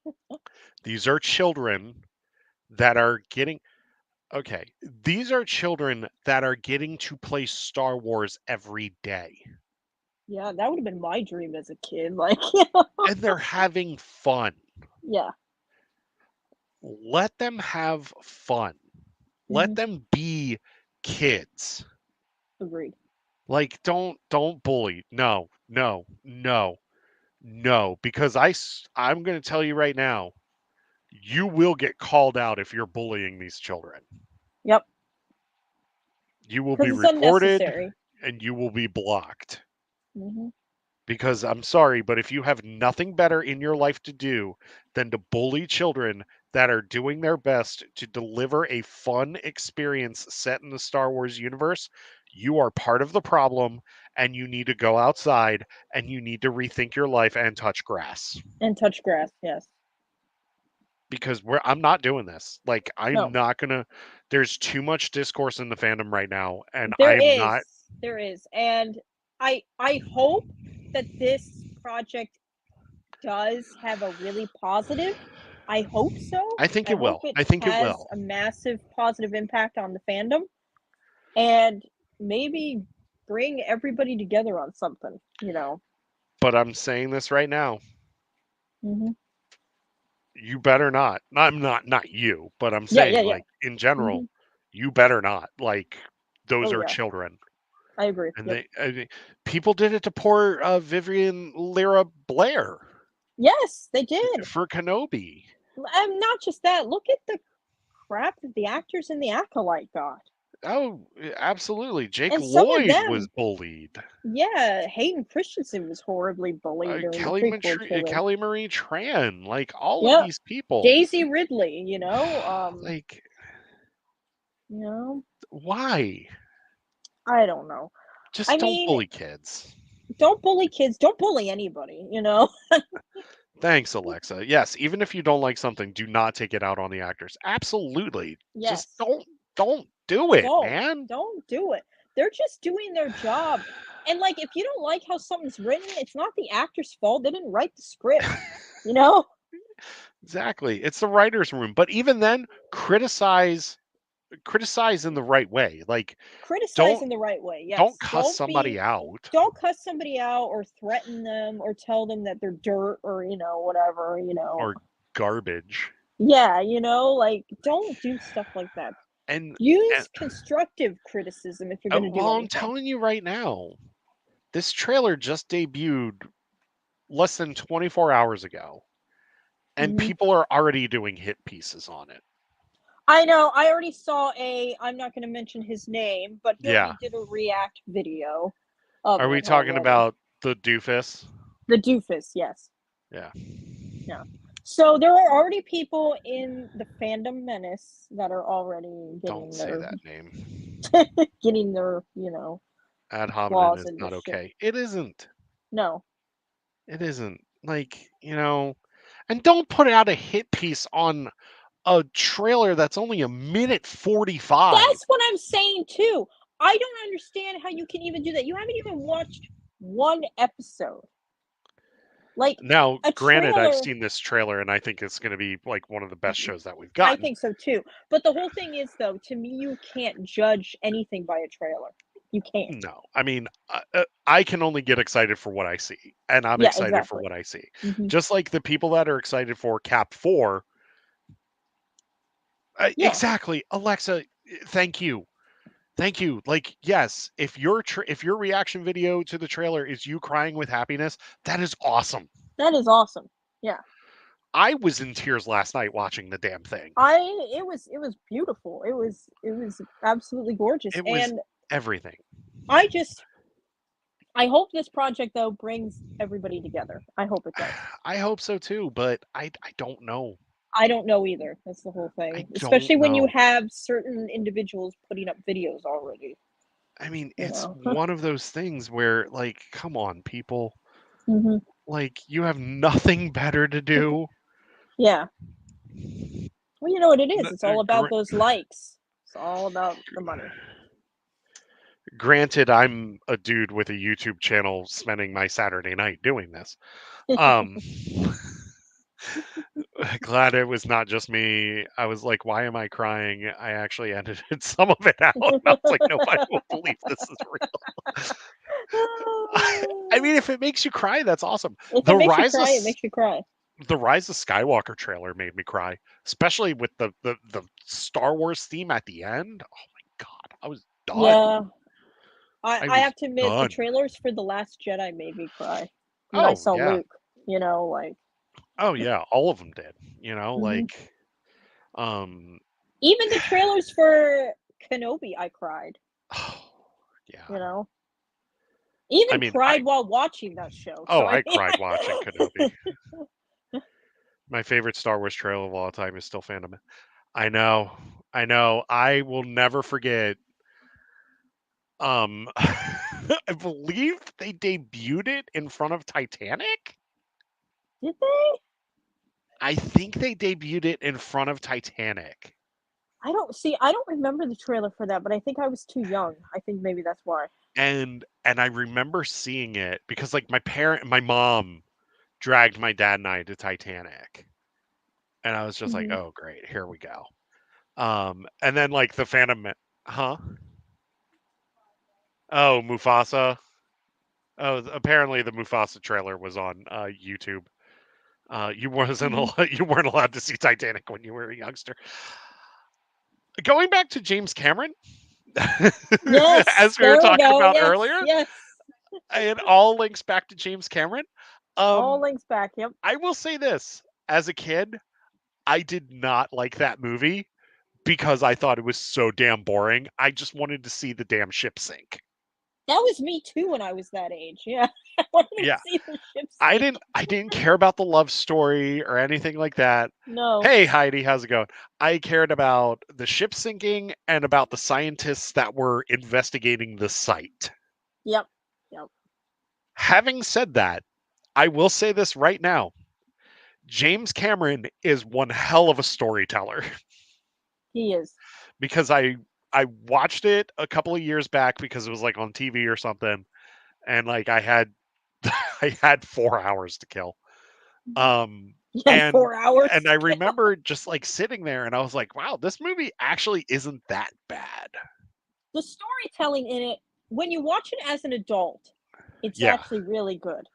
These are children that are getting okay. These are children that are getting to play Star Wars every day. Yeah, that would have been my dream as a kid. Like, And they're having fun. yeah. Let them have fun. Let Mhm. them be kids. Agreed. Like don't bully. No, no, no, no. Because I'm going to tell you right now, you will get called out if you're bullying these children. Yep. You will be Because it's reported unnecessary. and you will be blocked. Mhm. Because I'm sorry, but if you have nothing better in your life to do than to bully children, that are doing their best to deliver a fun experience set in the Star Wars universe, you are part of the problem and you need to go outside and you need to rethink your life and touch grass. And touch grass, yes. Because I'm not doing this. Like I'm No, not gonna. There's too much discourse in the fandom right now, and there I'm is. not. There is. And I hope that this project does have a really positive. I hope so. I think I it hope will. it I think it has will. a massive positive impact on the fandom and maybe bring everybody together on something, you know. But I'm saying this right now. Mhm. You better not. I'm not you, but I'm Yeah, yeah, saying yeah. like in general, Mhm. you better not. Like those Oh are yeah. children, I agree. and Yep. people did it to poor Vivian Lyra Blair Yes, they did. for Kenobi. And not just that, look at the crap that the actors in The Acolyte got. Oh, absolutely. Jake And some of Lloyd was them, bullied. yeah, Hayden Christensen was horribly bullied during the prequel trilogy. Kelly Marie Tran, like all of Yep. these people. Daisy Ridley, Like, you know, why? I don't know. Just I don't mean, bully kids. don't bully kids, don't bully anybody, you know? Thanks, Alexa. Yes, even if you don't like something, do not take it out on the actors. Absolutely. Just Yes. don't do it, Don't. man. Don't do it. They're just doing their job. And like if you don't like how something's written, it's not the actor's fault. They didn't write the script, you know? Exactly. It's the writer's room. But even then, criticize in the right way. Like Criticize don't in the right way. don't Yes. cuss somebody out Don't cuss somebody out or threaten them or tell them that they're dirt or, whatever, or garbage. Yeah, like don't do stuff like that. And Use constructive criticism if you're going to do well, I'm anything. telling you right now, this trailer just debuted less than 24 hours ago, and Mhm. people are already doing hit pieces on it. I know. I already saw I'm not going to mention his name, but he Yeah. already did a react video of Are we it talking already. about the doofus? The doofus, yes. Yeah. Yeah. So there are already people in the fandom menace that are already Don't say that name. getting their, Ad hominem claws is in the not shit. okay. It isn't. No. It isn't. Like, and don't put out a hit piece on a trailer that's only a minute 45. That's what I'm saying too. I don't understand how you can even do that. You haven't even watched one episode. Like Now, a granted, I've trailer seen this trailer and I think it's going to be like one of the best shows that we've I gotten. think so too. But the whole thing is, though, to me, you can't judge anything by a trailer. You can't. No, I mean, I can only get excited for what I see, and I'm Yeah, excited for exactly. what I see. Hmm. Just like the people that are excited for Cap 4. Yeah, Exactly, Alexa, thank you. Thank you. Like, yes, if your reaction video to the trailer is you crying with happiness, that is awesome. that is awesome. Yeah, I was in tears last night watching the damn thing. it was beautiful. It was absolutely gorgeous, It was and everything. I just I hope this project though brings everybody together. I hope it does. I hope so too, but I don't know. I don't know either. That's the whole I thing. don't Especially when you know. have certain individuals putting up videos already. I mean, You it's know. one of those things where, like, come on, people. Hmm. Like, you have nothing better to do. Yeah. Well, you know what it N- is. It's all about gr- those likes. It's all about the money. Granted, I'm a dude with a YouTube channel spending my Saturday night doing this. Um, glad it was not just me. I was like, why am I crying? I actually edited some of it out. I was like, nobody will believe this is real. I mean, if it makes you cry, that's awesome. If The it makes you rise of cry, it makes you cry. the Rise of Skywalker trailer made me cry, especially with the Star Wars theme at the end. Oh my god, I was done. Yeah. I, I I was have to admit, the done. trailers for The Last Jedi made me cry when I Oh saw yeah. Luke. You know, like, Oh yeah, all of them did. mhm. Like um Even the trailers for Kenobi, I cried. oh, yeah. You know, I even mean, I cried while watching that show. oh, So I I mean, cried watching Kenobi. My favorite Star Wars trailer of all time is still Phantom. I know. I know. I will never forget. I believe they debuted it in front of Titanic. Did they? I think they debuted it in front of Titanic. I don't remember the trailer for that, but I think I was too young. I think maybe that's why. And I remember seeing it because like my mom dragged my dad and I to Titanic. And I was just like, Mhm. "Oh, great. Here we go." And then like the huh? Oh, Mufasa. Oh, apparently the Mufasa trailer was on YouTube. You wasn't Mhm. you weren't allowed to see Titanic when you were a youngster. Going back to James Cameron, Yes, as we were there we talking go. about Yes, earlier, yes. it all links back to James Cameron. All Um, links back. Yep. I will say this: as a kid, I did not like that movie because I thought it was so damn boring. I just wanted to see the damn ship sink. That was me too when I was that age. Yeah. I wanted to Yeah, see the ship I sink. didn't I didn't care about the love story or anything like that. No. Hey Heidi, how's it going? I cared about the ship sinking and about the scientists that were investigating the site. Yep. Yep. Having said that, I will say this right now. James Cameron is one hell of a storyteller He is. because I watched it a couple of years back because it was like on TV or something and like I had I had 4 hours to kill. Um, He had and 4 hours and I to kill. remember just like sitting there and I was like, wow, this movie actually isn't that bad. The storytelling in it, when you watch it as an adult, it's Yeah. actually really good.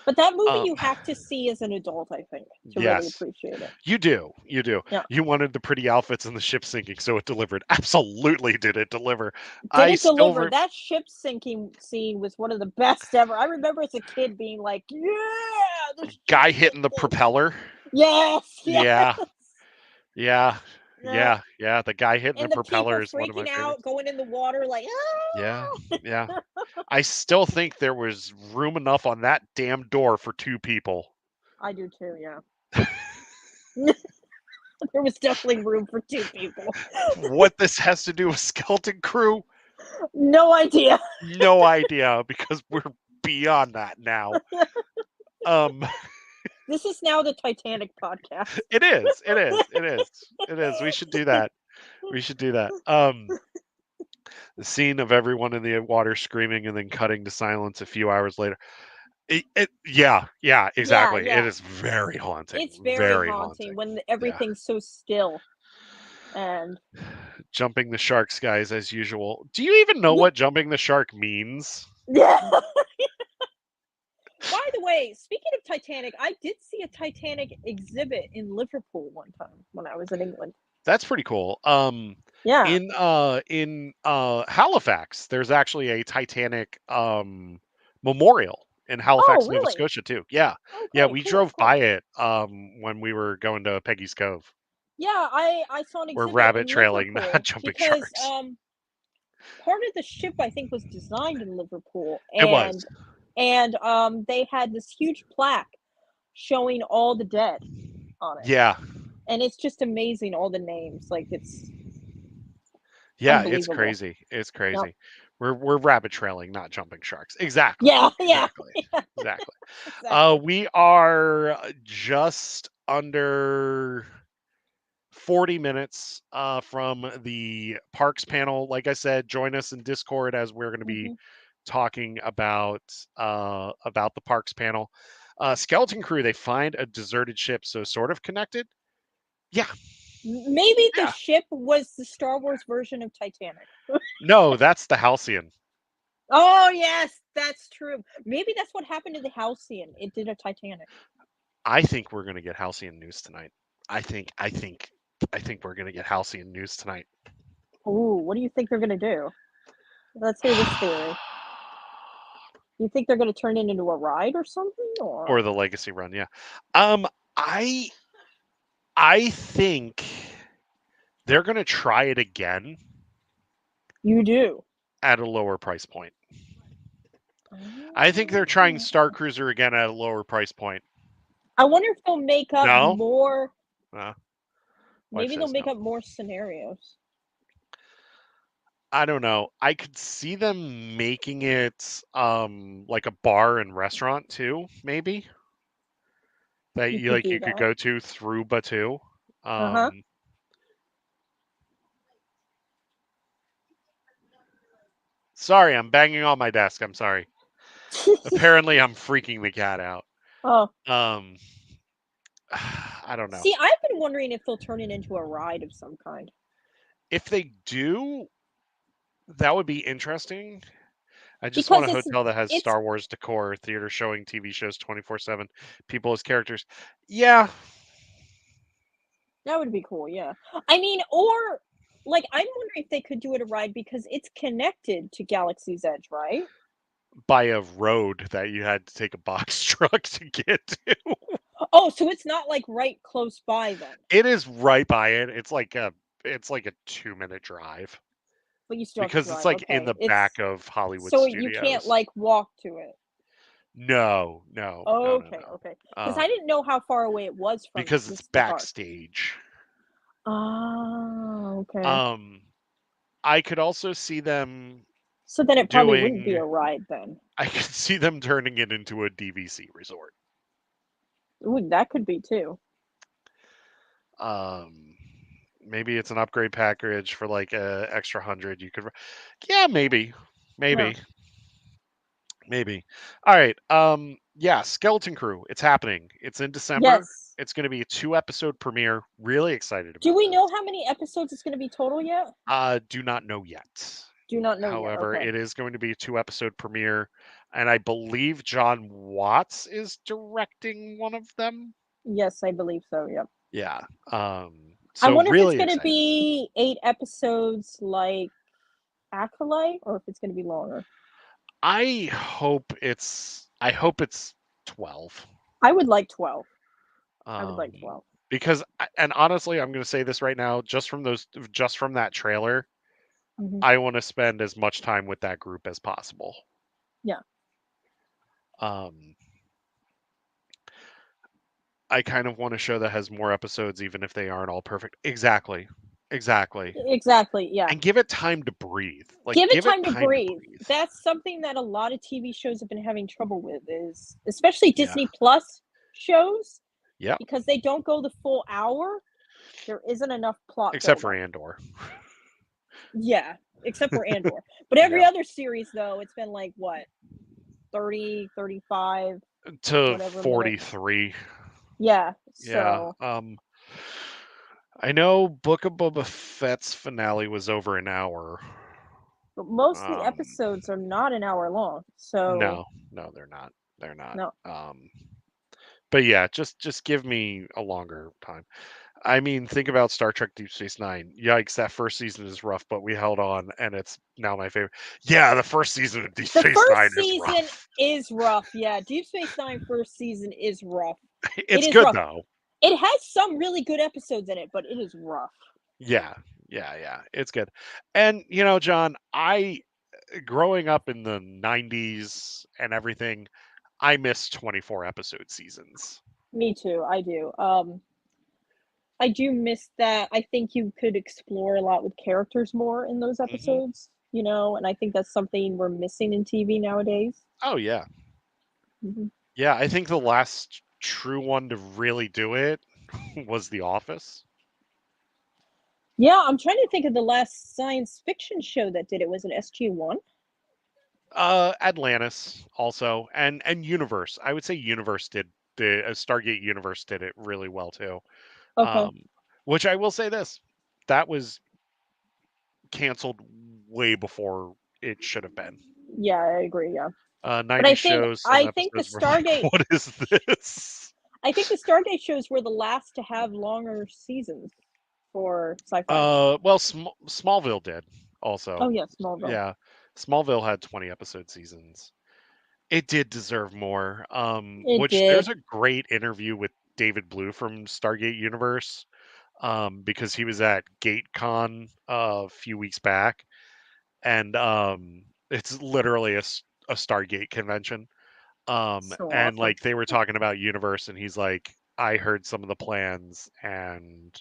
But that movie Um, you have to see as an adult, I think, to really yes, appreciate it. you do. You do. Yeah. You wanted the pretty outfits and the ship sinking, so it delivered. Absolutely did it deliver. Did I it still deliver? That ship sinking scene was one of the best ever. I remember as a kid being like, "Yeah, the ship guy hitting the sinking." propeller. Yes, yes. Yeah. Yeah. Yeah. Yeah. The guy hitting the And the people propeller is one of freaking my favorites. out, going in the water like, Yeah. "Ah!" Yeah. I still think there was room enough on that damn door for 2 people. I do too, yeah. There was definitely room for 2 people. What this has to do with Skeleton Crew, No idea. no idea because we're beyond that now. Um, This is now the Titanic podcast. it is, it is, it is, it is. We should do that. We should do that. The scene of everyone in the water screaming and then cutting to silence a few hours later. Yeah, Yeah, exactly. It yeah. is very haunting, It's very very haunting haunting. when Yeah, everything's so still, and jumping the sharks, guys, as usual. Do you even know yeah. what jumping the shark means? Yeah. By the way, speaking of Titanic, I did see a Titanic exhibit in Liverpool one time when I was in England. That's pretty cool. Yeah. In Halifax, there's actually a Titanic memorial in Oh, Halifax, Nova really? Scotia too. Yeah. Yeah, Okay, we cool, drove by cool. it when we were going to Peggy's Cove. Yeah, I saw an We're exhibit rabbit in trailing, not Liverpool jumping because sharks. part of the ship I think was designed in Liverpool, It was. and they had this huge plaque showing all the dead on it. Yeah. And it's just amazing all the names. Like it's Yeah, it's unbelievable. crazy. It's Yep. crazy. We're rabbit trailing, not jumping sharks. Exactly. Yeah, yeah, Exactly. yeah, Exactly. exactly. We are just under 40 minutes from the parks panel. Like I said, join us in Discord as we're going to be Hmm. talking about the parks panel. Skeleton Crew, they find a deserted ship, so sort of connected. Yeah, Maybe the yeah. ship was the Star Wars version of Titanic. No, that's the Halcyon. Oh yes, that's true. Maybe that's what happened to the Halcyon. It did a Titanic. I think we're going to get Halcyon news tonight. I think I think I think we're going to get Halcyon news tonight. Ooh, what do you think they're gonna do? Let's hear this theory. You think they're gonna turn it into a ride or something, or Or the Legacy run, yeah. Um I I think they're going to try it again you do? at a lower price point. I think they're trying Oh, Star Cruiser again at a lower price point. I wonder if they'll make up No? more. Uh, wife Maybe they'll says make no. up more scenarios. I don't know. I could see them making it like a bar and restaurant too, maybe. That You you could like do you could that. go to through Batu. Uh-huh. Um Sorry, I'm banging on my desk. I'm sorry. Apparently I'm freaking the cat out. Oh. Um I don't know. See, I've been wondering if they'll turn it into a ride of some kind. If they do, that would be interesting. I just want Because a hotel that has it's Star Wars decor, theater showing TV shows 24/7, people as characters. Yeah, that would be cool, yeah. I mean, or like I'm wondering if they could do it a ride because it's connected to Galaxy's Edge, right? by a road that you had to take a box truck to get to. Oh, so it's not like right close by then. It is right by it. It's like a 2-minute drive But you still have to because it's drive. like in Okay. the back It's of Hollywood so you can't Studios. like walk to it. No, no, no, no, Okay, no. okay. Because I didn't know how far away it was from Because it's Disney Park. backstage. Ah, okay. Um, I could also see them So then it probably wouldn't be doing a ride then. I could see them turning it into a DVC resort. Ooh, that could be too. Um, maybe it's an upgrade package for like a extra 100 you could yeah, maybe. Yeah. Maybe. Maybe. All right. Yeah, Skeleton Crew. It's happening. It's in December. Yes. It's going to be a 2-episode premiere. Really excited Do about we this. know how many episodes it's going to be total yet? Do not know yet. Do not know yet. However, Okay. it is going to be a 2-episode premiere, and I believe John Watts is directing one of them. Yes, I believe so. Yep. Yeah. I So wonder if it's really going to excited. be 8 episodes like Acolyte or if it's going to be longer. I hope it's 12. I would like 12. I would Um like 12. because and honestly, I'm going to say this right now, just from that trailer, Hmm. I want to spend as much time with that group as possible. Yeah. Um I kind of want a show that has more episodes even if they aren't all perfect. Exactly. Exactly. Exactly. Yeah. And give it time to breathe. Like Give it give it time to time to breathe. breathe. That's something that a lot of TV shows have been having trouble with is especially Yeah. Disney Plus shows Yep. because they don't go the full hour. There isn't enough plot Except for buildup. Andor. Yeah, except for Andor. But every Yeah. other series though, it's been like what? 30, 35, To whatever minutes. 43. Yeah. Yeah. So, I know Book of Boba Fett's finale was over an hour. but most of the Um, episodes are not an hour long. So, no, no, they're not. They're not. no. But yeah, just give me a longer time. I mean, think about Star Trek Deep Space Nine. Yikes, that first season is rough, but we held on, and it's now my favorite. Yeah, the first season of Deep The Space Nine first is season rough. is rough. Yeah, Deep Space Nine first season is rough. It It's is good rough. though. It has some really good episodes in it, but it is rough. Yeah, yeah, it's good. And John, I growing up in the '90s and everything, I miss 24 episode seasons. Me too. I do. I do miss that. I think you could explore a lot with characters more in those Hmm. episodes, and I think that's something we're missing in TV nowadays. Oh yeah, Hmm. yeah. I think the last true one to really do it was The Office. Yeah, I'm trying to think of the last science fiction show that did it. Was it SG-1? Atlantis also, and Universe. I would say Universe did the Stargate Universe did it really well too. Okay. Um, which I will say this, that was canceled way before it should have been. Yeah, I agree. Yeah, but 90 shows, some I think the episodes were like, Stargate what is this? I think the Stargate shows were the last to have longer seasons for sci-fi. Well, Smallville did also. Oh yeah, Smallville. Yeah, Smallville had 20 episode seasons. It did deserve more. It Which there's did. a great interview with David Blue from Stargate Universe, because he was at GateCon a few weeks back, and it's literally a Stargate convention. So And awesome. like they were talking about universe, and he's like, I heard some of the plans, and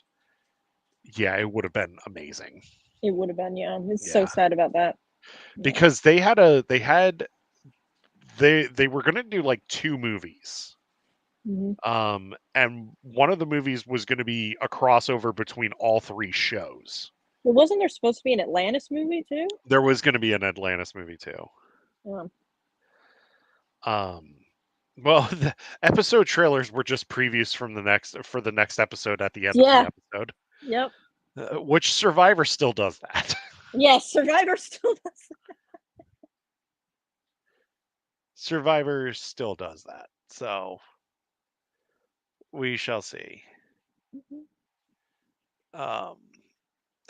yeah, it would have been amazing. It would have been, yeah. It's so Yeah, sad about that. Yeah. because they were gonna do like two movies. Hmm. And one of the movies was going to be a crossover between all three shows. Well, wasn't there supposed to be an Atlantis movie too? There was going to be an Atlantis movie too. Yeah. Um, well, the episode trailers were just previews from the next episode at the end of the Yeah. episode, Yep. which Survivor still does that. Yes. Survivor still does. Survivor still does that. So we shall see. Mhm. Um,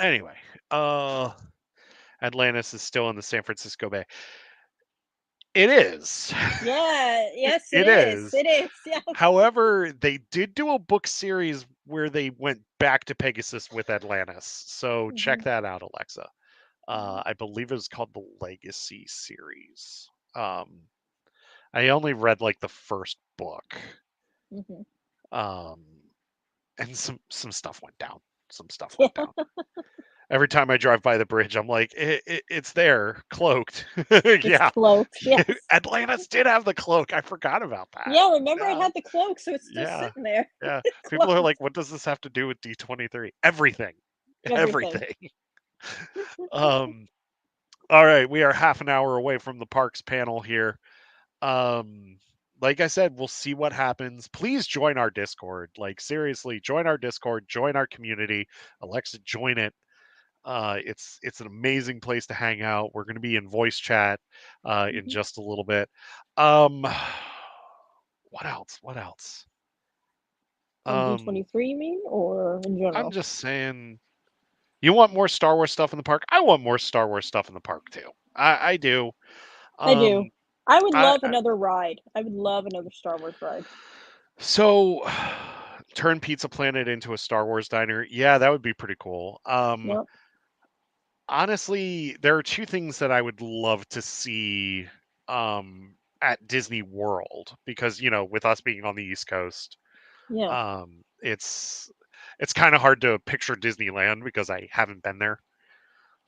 anyway, uh, Atlantis is still in the San Francisco Bay. It is. Yeah. Yes, it It is. is. It is. Yes. However, they did do a book series where they went back to Pegasus with Atlantis. So check Hmm. that out, Alexa. Hmm. I believe it was called the Legacy series. I only read like the first book. Hmm. Um, and some stuff went down. Some stuff Yeah. went down. Every time I drive by the bridge, I'm like, it's there, cloaked. It's Yeah, cloaked. Yes. Atlantis did have the cloak. I forgot about that. Yeah. Remember, it Yeah, had the cloak, so it's still yeah. sitting there. Yeah, people are Cloaked. like, "What does this have to do with D23?" Everything, Everything. everything. Um, all right, we are half an hour away from the parks panel here. Um, like I said, we'll see what happens. Please join our Discord. Like seriously, join our Discord, join our community. Alexa, join it. It's an amazing place to hang out. We're going to be in voice chat in Hmm. just a little bit. Um, what else? What else? On Um, D23, you mean, or in I'm general? just saying. You want more Star Wars stuff in the park? I want more Star Wars stuff in the park too. I do. I do. Um, I would I, love another ride. I would love another Star Wars ride. so turn Pizza Planet into a Star Wars diner. Yeah, that would be pretty cool. Yep. Honestly, there are two things that I would love to see at Disney World because with us being on the East Coast, Yeah. it's kind of hard to picture Disneyland because I haven't been there.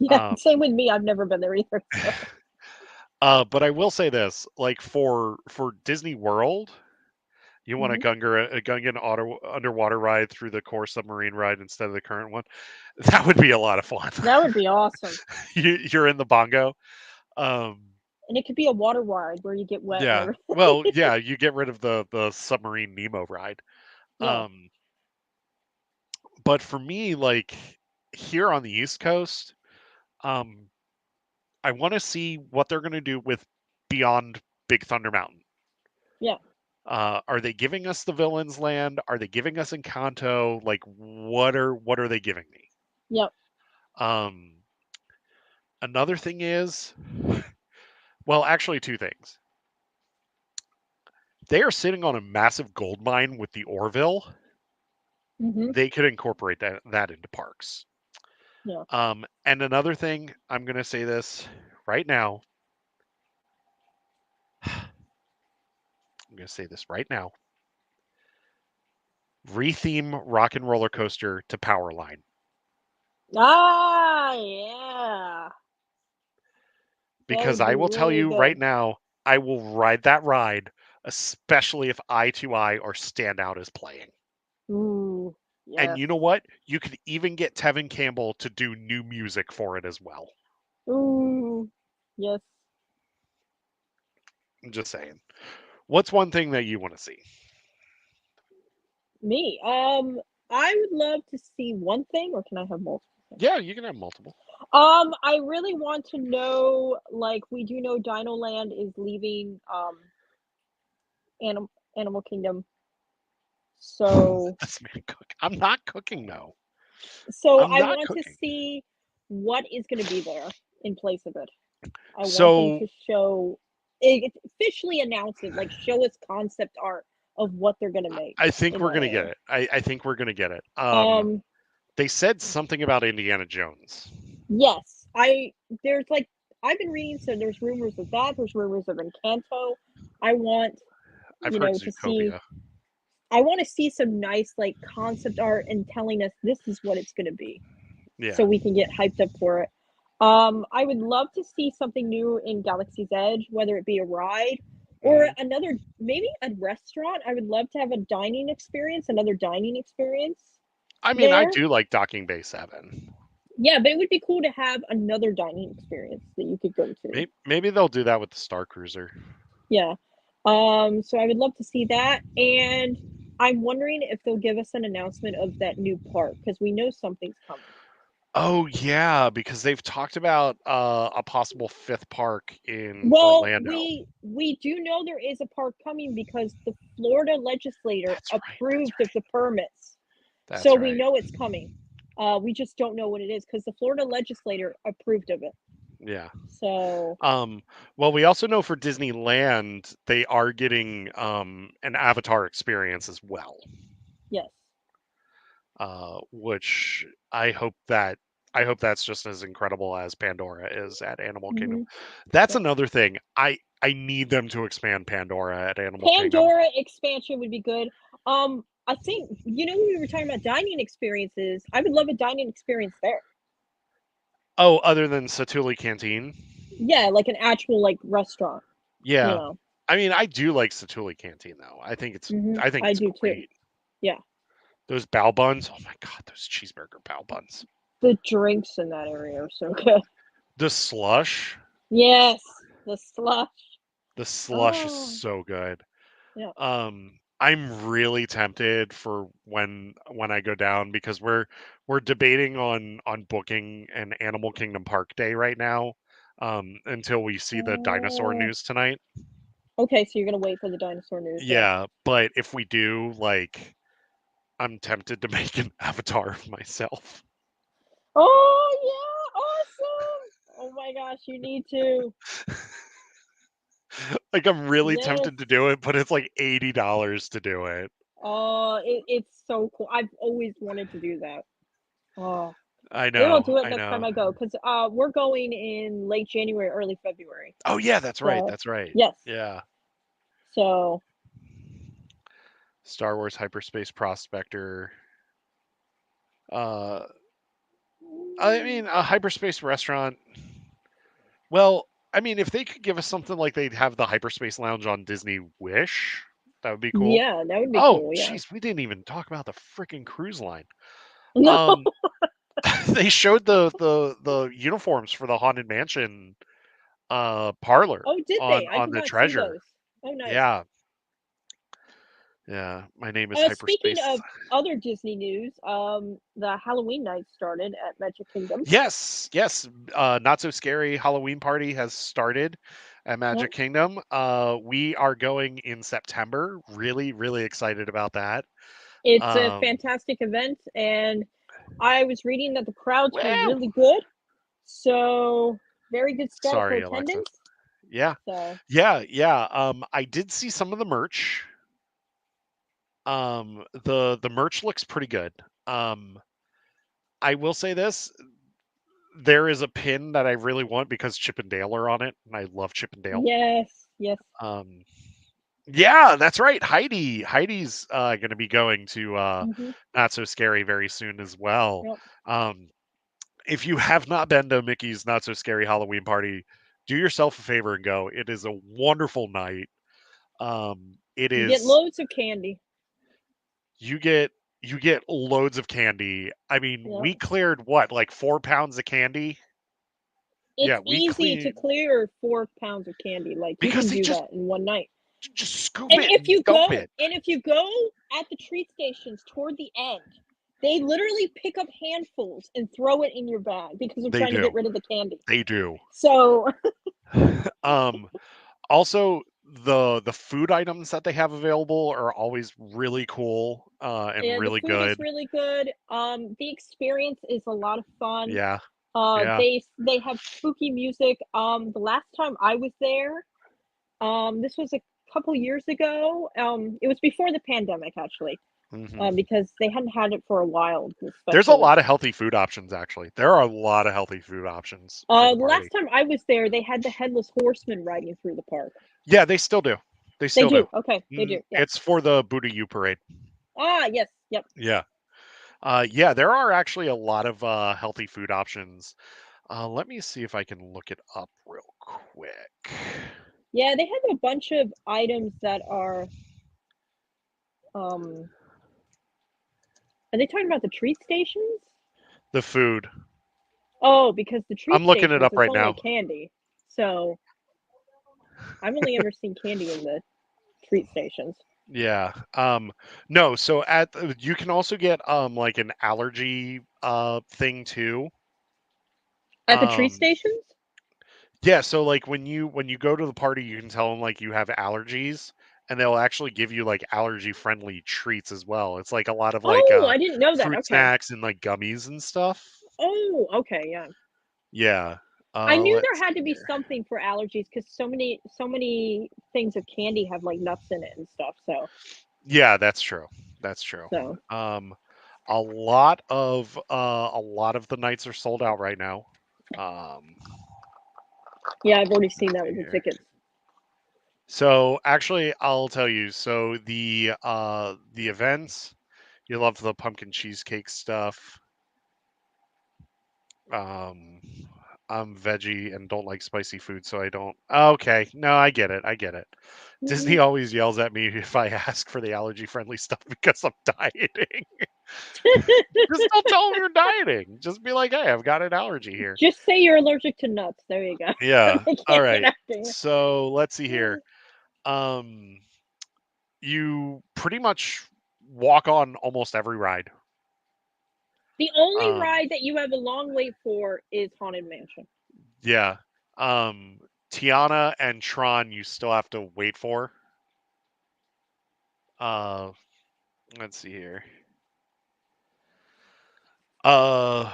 Yeah. Um, Same with me. I've never been there either. So. But I will say this, like for Disney World, you want Hmm. a Gungan underwater ride through the core submarine ride instead of the current one. That would be a lot of fun. That would be awesome. You're in the bongo. Um, And it could be a water ride where you get wet and yeah. everything. Well, yeah, you get rid of the submarine Nemo ride. Yeah. Um, but for me, like here on the East Coast, um, I want to see what they're going to do with Beyond Big Thunder Mountain. Yeah. Are they giving us the villains land? Are they giving us Encanto? Like, what are they giving me? Yep. Um, another thing is, well, actually, two things. They are sitting on a massive gold mine with the Orville. Hmm. They could incorporate that into parks. Yeah. And another thing, I'm gonna say this right now. I'm gonna say this right now. Retheme Rock and Roller Coaster to Powerline. Ah, yeah. That Because would I be will tell really you right good. now, I will ride that ride, especially if Eye to Eye or Standout is playing. Ooh. And Yes. you know what? You could even get Tevin Campbell to do new music for it as well. Ooh. Yes. I'm just saying. What's one thing that you want to see? Me. I would love to see one thing, or can I have multiple things? Yeah, you can have multiple. I really want to know, like, we do know Dino Land is leaving Animal Kingdom. So This man cook. I'm not cooking though. so I'm I not want to cooking. see what is going to be there in place of it. I want them So to show it, officially announce it, like show us concept art of what they're going to make I think in we're that gonna get area. it. I think we're gonna get it. Um They said something about Indiana Jones. yes, I there's like I've been reading, so there's rumors of that, there's rumors of Encanto. I want, I've heard to see. Zootopia. I want to see some nice like concept art and telling us this is what it's going to be, so Yeah. we can get hyped up for it. I would love to see something new in Galaxy's Edge, whether it be a ride or Hmm. another, maybe a restaurant. I would love to have a dining experience, another dining experience I mean, I there. do like Docking Bay 7. Yeah, but it would be cool to have another dining experience that you could go to. Maybe they'll do that with the Star Cruiser. Yeah. So I would love to see that, and I'm wondering if they'll give us an announcement of that new park because we know something's coming. Oh yeah, because they've talked about a possible fifth park in Well, Orlando. we do know there is a park coming because the Florida legislator That's right. That's approved of right. the permits. So That's we right. know it's coming. We just don't know what it is because the Florida legislator approved of it. Yeah. So, Um, well, we also know for Disneyland they are getting an Avatar experience as well, yes. which I hope that I hope that's just as incredible as Pandora is at Animal Kingdom. Mhm. That's Yep. another thing. I need them to expand Pandora at Animal Kingdom. Pandora expansion would be good. I think, when we were talking about dining experiences, I would love a dining experience there. Oh, other than Satuli Canteen. Yeah, like an actual like restaurant, you Yeah. know. I mean, I do like Satuli Canteen though. I think I it's do too. great. Yeah. Those bao buns. Oh my god, those cheeseburger bao buns. The drinks in that area are so good. The slush. Yes, the slush. The slush is Oh, so good. yeah. I'm really tempted for when I go down because we're debating on booking an Animal Kingdom Park day right now. Until we see the dinosaur Oh. news tonight. Okay, so you're gonna wait for the dinosaur news, yeah. Yeah, but if we do, like, I'm tempted to make an avatar of myself. Oh yeah, awesome! Oh my gosh, you need to. Like, I'm really Yes. tempted to do it, but it's like $80 to do it. Oh, it's so cool. I've always wanted to do that. Oh, I maybe I'll know, do it I next time know. I go because we're going in late January, early February. Oh yeah, that's right, So that's right. yes, Yeah. so Star Wars Hyperspace Prospector. Uh, I mean, a hyperspace restaurant. Well, I mean, if they could give us something like they'd have the hyperspace lounge on Disney Wish, that would be cool. yeah, that would be Oh, cool. Yeah. jeez, we didn't even talk about the freaking cruise line. No. Um, they showed the uniforms for the Haunted Mansion parlor Oh, did they? I on did the not see treasure. those. Oh, nice. Yeah, yeah. My name is Speaking Hyperspace. of other Disney news, the Halloween night started at Magic Kingdom. Yes, yes. Not so scary Halloween party has started at Yep. Magic Kingdom. We are going in September. Really, really excited about that. It's a Um, fantastic event, and I was reading that the crowds were wow. really good. So, very good stat for Sorry, Alexa. attendance. Yeah, So, yeah, yeah. I did see some of the merch. The merch looks pretty good. Um, I will say this: there is a pin that I really want because Chip and Dale are on it, and I love Chip and Dale. yes, yes. Um, yeah, that's right. Heidi's going to be going to Mhm. Not So Scary very soon as well. Yep. Um, if you have not been to Mickey's Not So Scary Halloween party, do yourself a favor and go. It is a wonderful night. It You get is loads of candy. you get you get loads of candy. I mean, we Yep. cleared what, like 4 pounds of candy? Yeah, It's we easy to cleaned clear 4 pounds of candy. Like you because can they do that in one night. just scoop And it if and you dump go it. and if you go at the treat stations toward the end, they literally pick up handfuls and throw it in your bag because they're They trying to get do. rid of the candy. They do. So, um Also, the food items that they have available are always really cool and yeah, the really food is good. really good. The experience is a lot of fun. Yeah, yeah. They have spooky music. The last time I was there, this was a couple years ago. It was before the pandemic actually, Hmm. because they hadn't had it for a while, the There's a specials. lot of healthy food options, actually. There are a lot of healthy food options for the The last party. time I was there, they had the headless horseman riding through the park. Yeah, they still do. They They still do. do. Okay, they do. Yeah. It's for the Buddha U parade. Ah, yes. Yep. Yeah. Yeah, there are actually a lot of healthy food options. Let me see if I can look it up real quick. Yeah, they have a bunch of items that um are they talking about the treat stations? The food. Oh, because the treat I'm looking it stations, up it's right only now. candy. So I've only ever seen candy in the treat stations. Yeah. No, so you can also get like an allergy thing too. At the treat Um stations? yeah, so like when you go to the party you can tell them like you have allergies and they'll actually give you like allergy friendly treats as well. It's like a lot of like Oh, I didn't know that. fruit Okay. snacks and like gummies and stuff. Oh, okay, yeah. Yeah. I knew there Let's had see to be here. something for allergies because so many things of candy have like nuts in it and stuff. Yeah, that's true. That's true. So Um a lot of the nights are sold out right now. yeah, I've already Let's seen that see with the here. tickets. So actually, I'll tell you. So the events, you love the pumpkin cheesecake stuff. Um, I'm veggie and don't like spicy food, so I don't. Okay, no, I get it. I get it. Disney Mhm. always yells at me if I ask for the allergy-friendly stuff because I'm dieting. Just don't tell them you're dieting. Just be like, hey, I've got an allergy here. Just say you're allergic to nuts. There you go. Yeah. They All can't get right. after you. So let's see here. Um, you pretty much walk on almost every ride. The only Um, ride that you have a long wait for is Haunted Mansion. yeah. Um, Tiana and Tron, you still have to wait for. Uh, let's see here. Uh,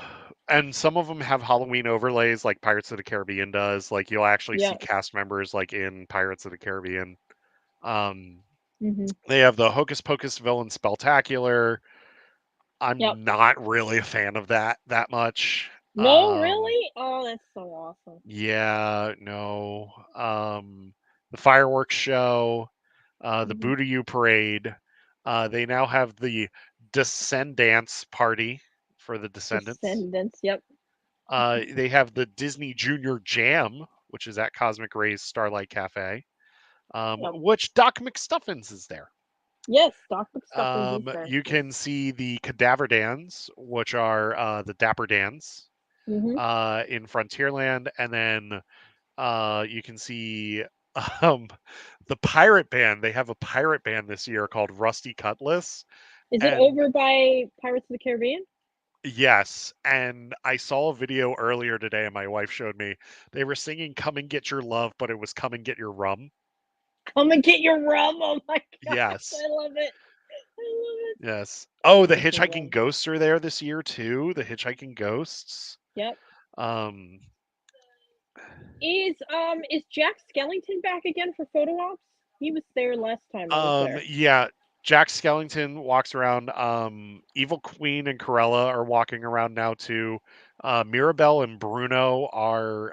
and some of them have Halloween overlays, like Pirates of the Caribbean does. Like you'll actually see Yes. cast members like in Pirates of the Caribbean. Um, Mhm. they have the Hocus Pocus Villain Spectacular. Yep. I'm not really a fan of that much. No, really? Oh, that's so awesome. Yeah, no. The fireworks show, the Mhm. Buddha U parade. They now have the Descendants party for the Descendants. Descendants. Yep. They have the Disney Junior Jam, which is at Cosmic Ray's Starlight Cafe, Yep. which Doc McStuffins is there. Yes, Doc McStuffins is there. You Yes. can see the Cadaver Dans, which are the Dapper Dans Mhm. in Frontierland, and then you can see um, the pirate band. They have a pirate band this year called Rusty Cutlass, Is it and over by Pirates of the Caribbean? yes, and I saw a video earlier today, and my wife showed me. They were singing "Come and Get Your Love," but it was "Come and Get Your Rum." Come and get your rum. Oh my gosh, Yes, I love it. I love it. yes. Come Oh, and the get your Hitchhiking rum. Ghosts are there this year too. The Hitchhiking Ghosts. Yep. Um, Is Jack Skellington back again for photo ops? He was there last time I was there. Yeah, Jack Skellington walks around. Evil Queen and Corella are walking around now too. Mirabelle and Bruno are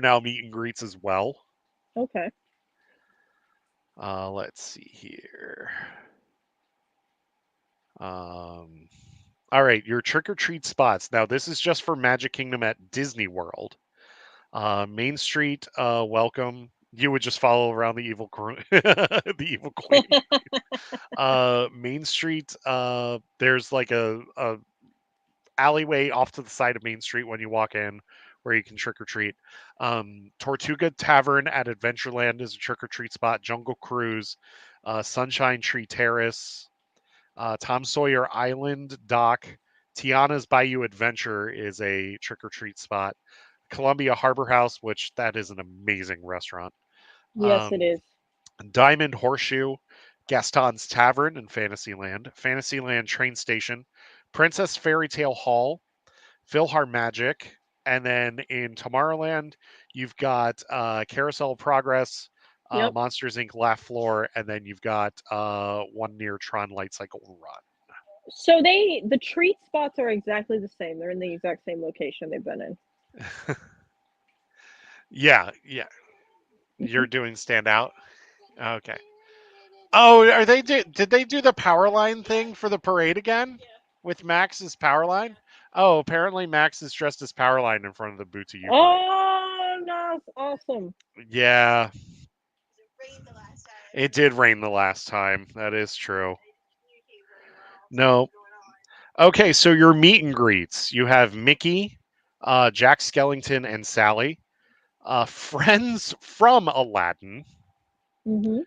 now meet and greets as well. Okay. Let's see here. Um, all right, your trick or treat spots. Now this is just for Magic Kingdom at Disney World. Main Street, welcome. You would just follow around the the evil queen. Main Street, there's like a alleyway off to the side of Main Street when you walk in where you can trick or treat. Tortuga Tavern at Adventureland is a trick or treat spot. Jungle Cruise, Sunshine Tree Terrace, Tom Sawyer Island Dock, Tiana's Bayou Adventure is a trick or treat spot. Columbia Harbor House, which that is an amazing restaurant. Yes, it Um, is. Diamond Horseshoe, Gaston's Tavern in Fantasyland, Fantasyland Train Station, Princess Fairy Tale Hall, PhilharMagic, and then in Tomorrowland, you've got Carousel of Progress, Yep. Monsters Inc. Laugh Floor, and then you've got one near Tron Light Cycle So the treat spots are exactly the same. They're in the exact same location they've been in. Run. Yeah, yeah. You're doing standout. Okay. Oh, are they did they do the power line thing for the parade again with Max's power line? Oh, apparently Max is dressed as power line in front of the Boo to You parade. Oh, that's awesome. Yeah, it did rain the last time. That is true. No. Okay, so your meet and greets. You have Mickey, Jack Skellington, and Sally. Friends from Aladdin. Mhm.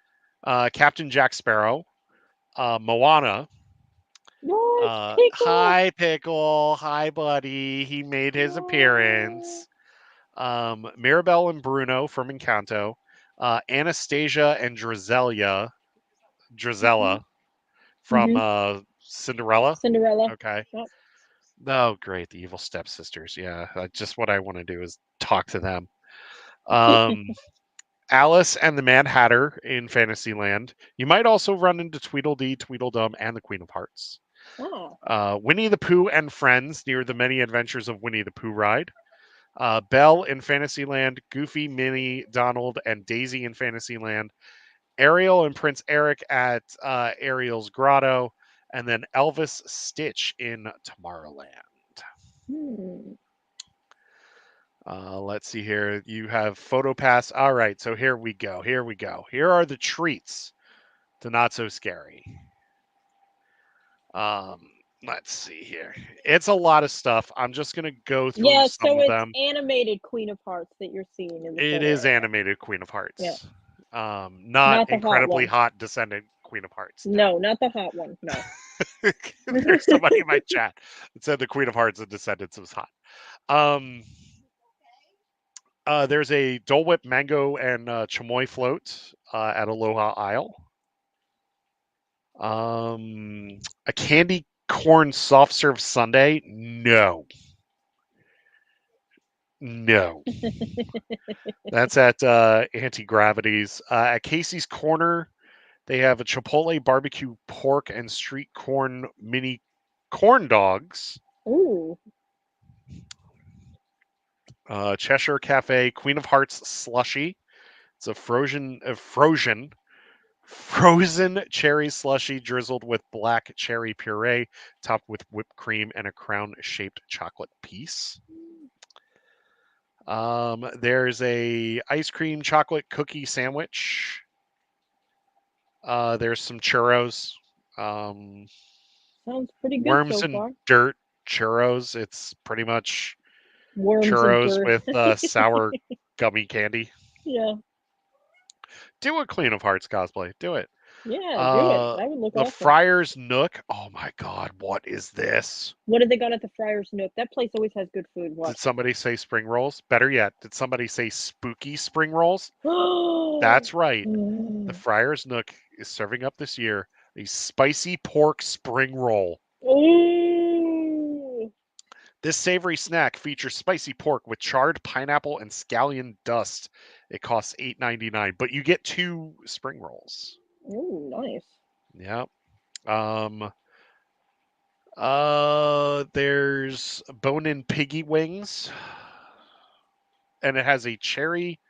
Captain Jack Sparrow. Moana. Yes, pickle. Hi, Pickle. Hi, buddy. He made his Oh. appearance. Mirabelle and Bruno from Encanto. Anastasia and Mhm. Drizella from Mhm. Cinderella. Cinderella. Okay. Yep. Oh, great. The evil stepsisters. Yeah. Just what I want to do is talk to them. Um, Alice and the Mad Hatter in Fantasyland. You might also run into Tweedledee, Tweedledum, and the Queen of Hearts. Oh. Winnie the Pooh and Friends near the Many Adventures of Winnie the Pooh ride. Belle in Fantasyland, Goofy, Minnie, Donald, and Daisy in Fantasyland. Ariel and Prince Eric at Ariel's Grotto. And then Elvis Stitch in Tomorrowland. Hmm. Let's see here. You have PhotoPass. All right, so here we go. Here we go. Here are the treats to Not So Scary. Um, let's see here. It's a lot of stuff. I'm just gonna go through Yeah, some so of it's them. animated Queen of Hearts that you're seeing in the It photo is right now. animated Queen of Yeah. Hearts. Not Not the hot incredibly one. hot descendant Queen of Hearts. No. No, not the hot one. No. There's somebody in my chat that said the Queen of Hearts and Descendants was hot. Um, there's a Dole Whip mango and chamoy float at Aloha Isle. A candy corn soft serve sundae. No, no. That's at Anti Gravities. At Casey's Corner, they have a Chipotle barbecue pork and street corn mini corn dogs. Ooh. Cheshire Cafe, Queen of Hearts slushy. It's a frozen cherry slushy drizzled with black cherry puree, topped with whipped cream and a crown-shaped chocolate piece. There's a ice cream chocolate cookie sandwich. There's some churros. Um, Sounds pretty good Worms so and far. dirt churros. It's pretty much Worms and churros dirt. with sour gummy candy. Yeah. Do a Queen of Hearts cosplay. Do it. Yeah, do it. Uh, That would look the awesome. Friar's Nook. Oh my God, what is this? What have they got at the Friar's Nook? That place always has good food. What? Did somebody say spring rolls? Better yet, did somebody say spooky spring rolls? That's right. The Friar's Nook is serving up this year a spicy pork spring roll. Ooh. This savory snack features spicy pork with charred pineapple and scallion dust. It costs $8.99, but you get 2 spring rolls. Ooh, nice. Yeah. Um, there's bone-in piggy wings, and it has a cherry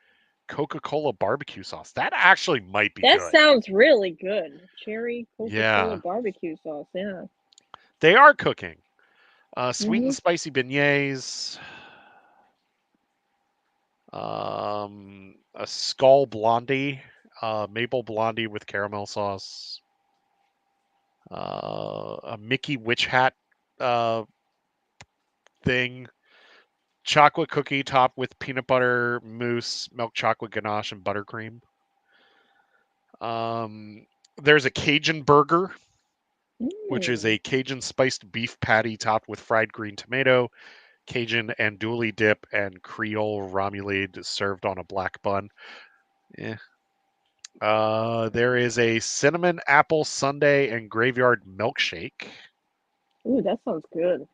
Coca-Cola barbecue sauce. That actually might be That good. sounds really good. Cherry Coca-Cola Yeah, barbecue sauce. Yeah. they are cooking. Sweet and Mhm. spicy beignets. A skull blondie, maple blondie with caramel sauce. A Mickey witch hat uh, thing. Chocolate cookie topped with peanut butter mousse, milk chocolate ganache, and buttercream. There's a Cajun burger, which is Mm. a Cajun spiced beef patty topped with fried green tomato, Cajun andouille dip, and Creole remoulade served on a black bun. Eh. There is a cinnamon apple sundae and graveyard milkshake. Ooh, that sounds good.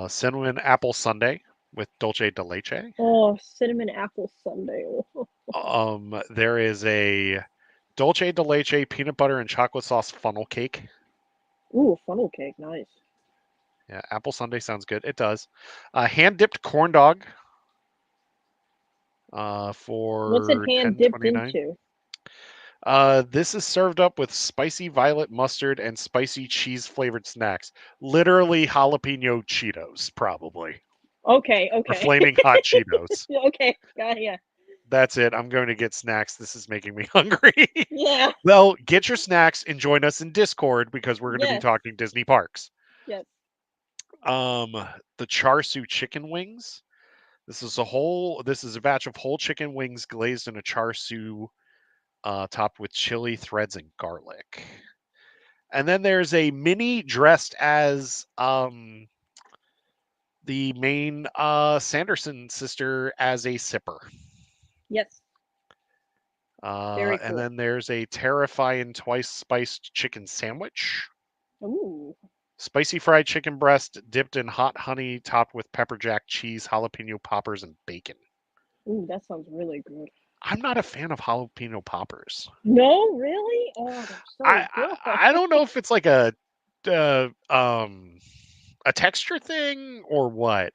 Cinnamon apple sundae with dulce de leche. Oh, cinnamon apple sundae. There is a dulce de leche peanut butter and chocolate sauce funnel cake. Ooh, funnel cake. Nice. Yeah, apple sundae sounds good. It does. Hand dipped corn dog. What's it for hand dipped 10.29. into? This is served up with spicy violet mustard and spicy cheese flavored snacks. Literally jalapeno Cheetos, probably. Okay, Or okay. flaming hot Cheetos. Okay, got ya. That's it. I'm going to get snacks. This is making me hungry. Yeah, Well, get your snacks and join us in Discord because we're going to be yes, talking Disney parks. yes. Um, the char siu chicken wings. This is a batch of whole chicken wings glazed in a char siu, topped with chili threads and garlic. And then there's a mini dressed as the main Sanderson sister as a sipper. Yes, very And cool. then there's a terrifying twice spiced chicken sandwich. Ooh, Spicy fried chicken breast dipped in hot honey, topped with pepper jack cheese, jalapeno poppers, and bacon. ooh, that sounds really good. I'm not a fan of jalapeno poppers. No, really? Oh, they're so I good. I, I don't know if it's like uh, um a texture thing or what.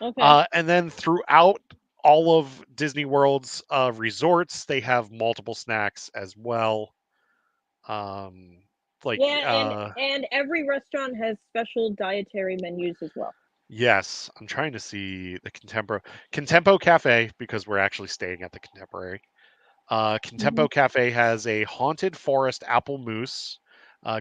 Okay. And then throughout all of Disney World's resorts, they have multiple snacks as well. Um, like Yeah, and every restaurant has special dietary menus as well. yes, I'm trying to see the Contempo Cafe because we're actually staying at the Contemporary. Hmm. Contempo Cafe has a haunted forest apple mousse,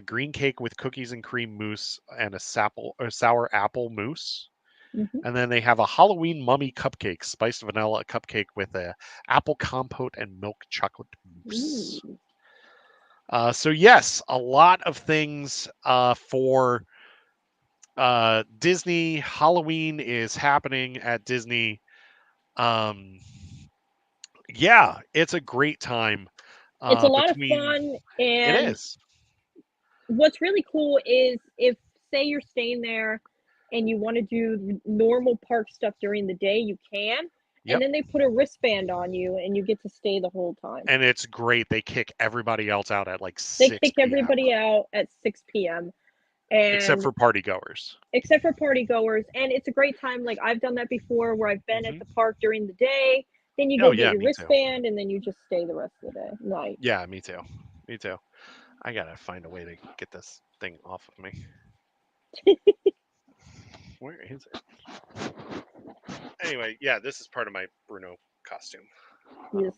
green cake with cookies and cream mousse, and a sour apple mousse. Hmm. And then they have a Halloween mummy cupcake, spiced vanilla cupcake with a apple compote and milk chocolate mousse. Ooh. So yes, a lot of things for Disney. Halloween is happening at Disney. Um, yeah, it's a great time. It's a lot of Between fun, it and is. what's really cool is if, say, you're staying there and you want to do normal park stuff during the day, you can. And Yep. then they put a wristband on you and you get to stay the whole time. And it's great. They kick everybody else out at like They 6 kick p.m. everybody out at 6 p.m. except and for party goers. except for party goers. And it's a great time. Like I've done that before where I've been at Hmm. the park during the day. Then you Oh go get yeah, your me too. wristband and then you just stay the rest of the day. Night. Yeah, me too. Me too. I gotta find a way to get this thing off of me. Where is it? Anyway, yeah, this is part of my Bruno costume. Yes.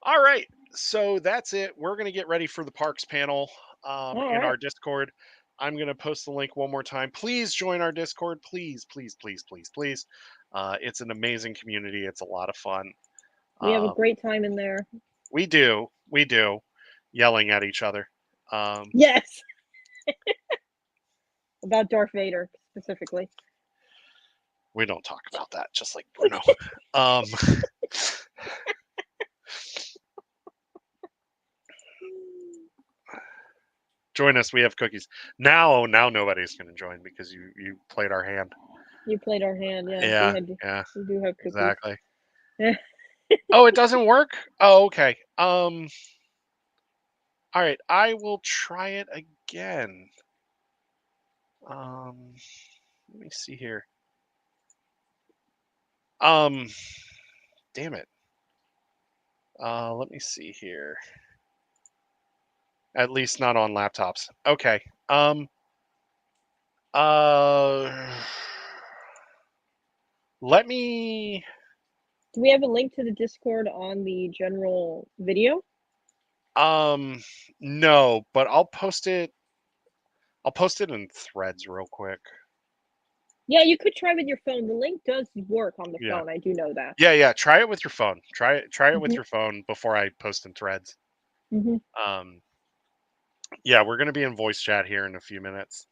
All right, so that's it. We're gonna get ready for the parks panel All in right. our Discord. I'm gonna post the link one more time. Please join our Discord. Please, please, please, please, please. It's an amazing community. It's a lot of fun. We have a Um, great time in there. we do, yelling at each other. Um, Yes. About Darth Vader specifically. we don't talk about that, just like Bruno. Um, join us. We have cookies now. Nobody's going to join because you played our hand. You played our hand, yeah. Yeah, yeah, We do have cookies. exactly. Oh, it doesn't work. Oh, okay. All right. I will try it again. Um, let me see here. Um, damn it. Let me see here. At least not on laptops. Okay. Uh, let me. Do we have a link to the Discord on the general video? Um, no, but I'll post it. I'll post it in threads real quick. Yeah, you could try with your phone. The link does work on the Yeah. phone. I do know that. Yeah. Try it with your phone. Try it with Hmm. your phone before I post in threads. Hmm. Um, yeah, we're gonna be in voice chat here in a few minutes.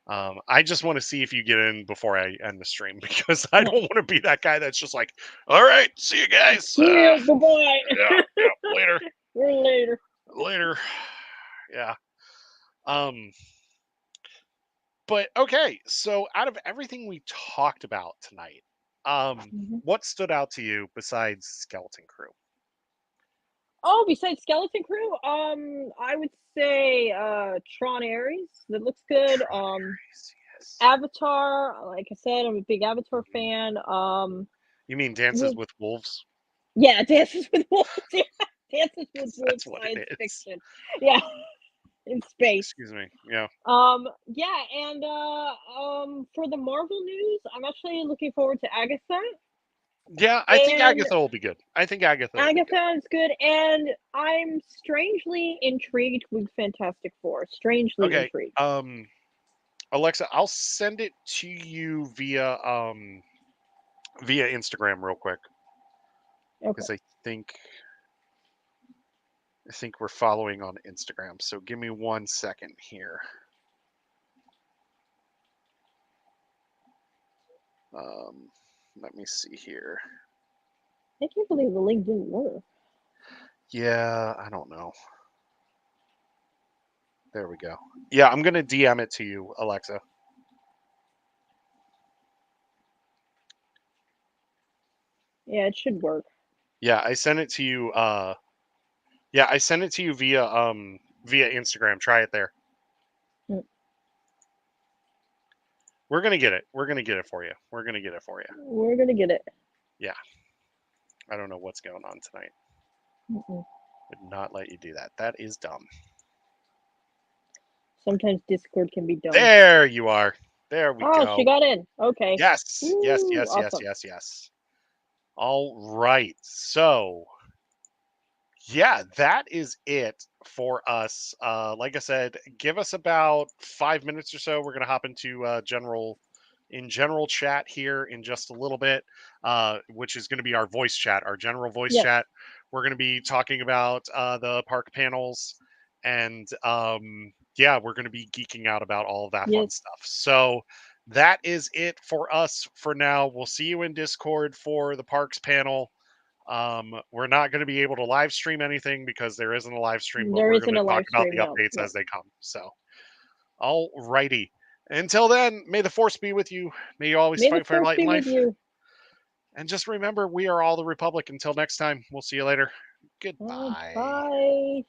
I just want to see if you get in before I end the stream because I don't want to be that guy that's just like, all right, see you guys. See you. Bye bye. Yeah, later, We're later. later. Yeah. Um, but okay, so out of everything we talked about tonight, Hmm. what stood out to you besides Skeleton Crew? Oh, besides Skeleton Crew, I would say Tron Ares. That looks good. Tron Ares, yes. Avatar, like I said, I'm a big Avatar Mhm. fan. You mean Dances With with Wolves? yeah, Dances with Wolves. Yeah, Dances with 'Cause Wolves that's what it science is. fiction. Yeah, in space. Excuse me. Yeah. Yeah, and for the Marvel news, I'm actually looking forward to Agatha, Yeah, I think and Agatha will be good. I think Agatha will be good. Agatha is good, and I'm strangely intrigued with Fantastic Four. Strangely Okay. intrigued. Alexa, I'll send it to you via Instagram real quick Okay. because I think we're following on Instagram. So give me 1 second here. Um, Let me see here. I can't believe the link didn't work. Yeah, I don't know. There we go. Yeah, I'm gonna DM it to you, Alexa. Yeah, it should work. Yeah, I sent it to you. Yeah, I sent it to you via Instagram. Try it there. Mm, We're gonna get it. We're gonna get it for you. We're gonna get it for you. we're gonna get it. Yeah, I don't know what's going on tonight. Mm-mm. Would not let you do that. That is dumb. Sometimes Discord can be dumb. There you are. There we Oh, she go. got in. Okay. Yes, yes, Woo, yes, yes, awesome. yes, yes. All right. So, yeah, that is it for us. Like I said, give us about 5 minutes or so. We're gonna hop into general chat here in just a little bit, which is going to be our voice chat, our general voice Yes. chat. We're going to be talking about the park panels, and yeah, we're going to be geeking out about all of that fun Yes. stuff. So that is it for us for now. We'll see you in Discord for the parks panel. We're not going to be able to live stream anything because there isn't a live stream, but There we're going isn't to a talk live about stream. the No. updates No. as they come. So, all righty. Until then, may the force be with you. May you always May the fight for your force light in be with life. you. And just remember, we are all the Republic. Until next time, we'll see you later. Goodbye. Bye.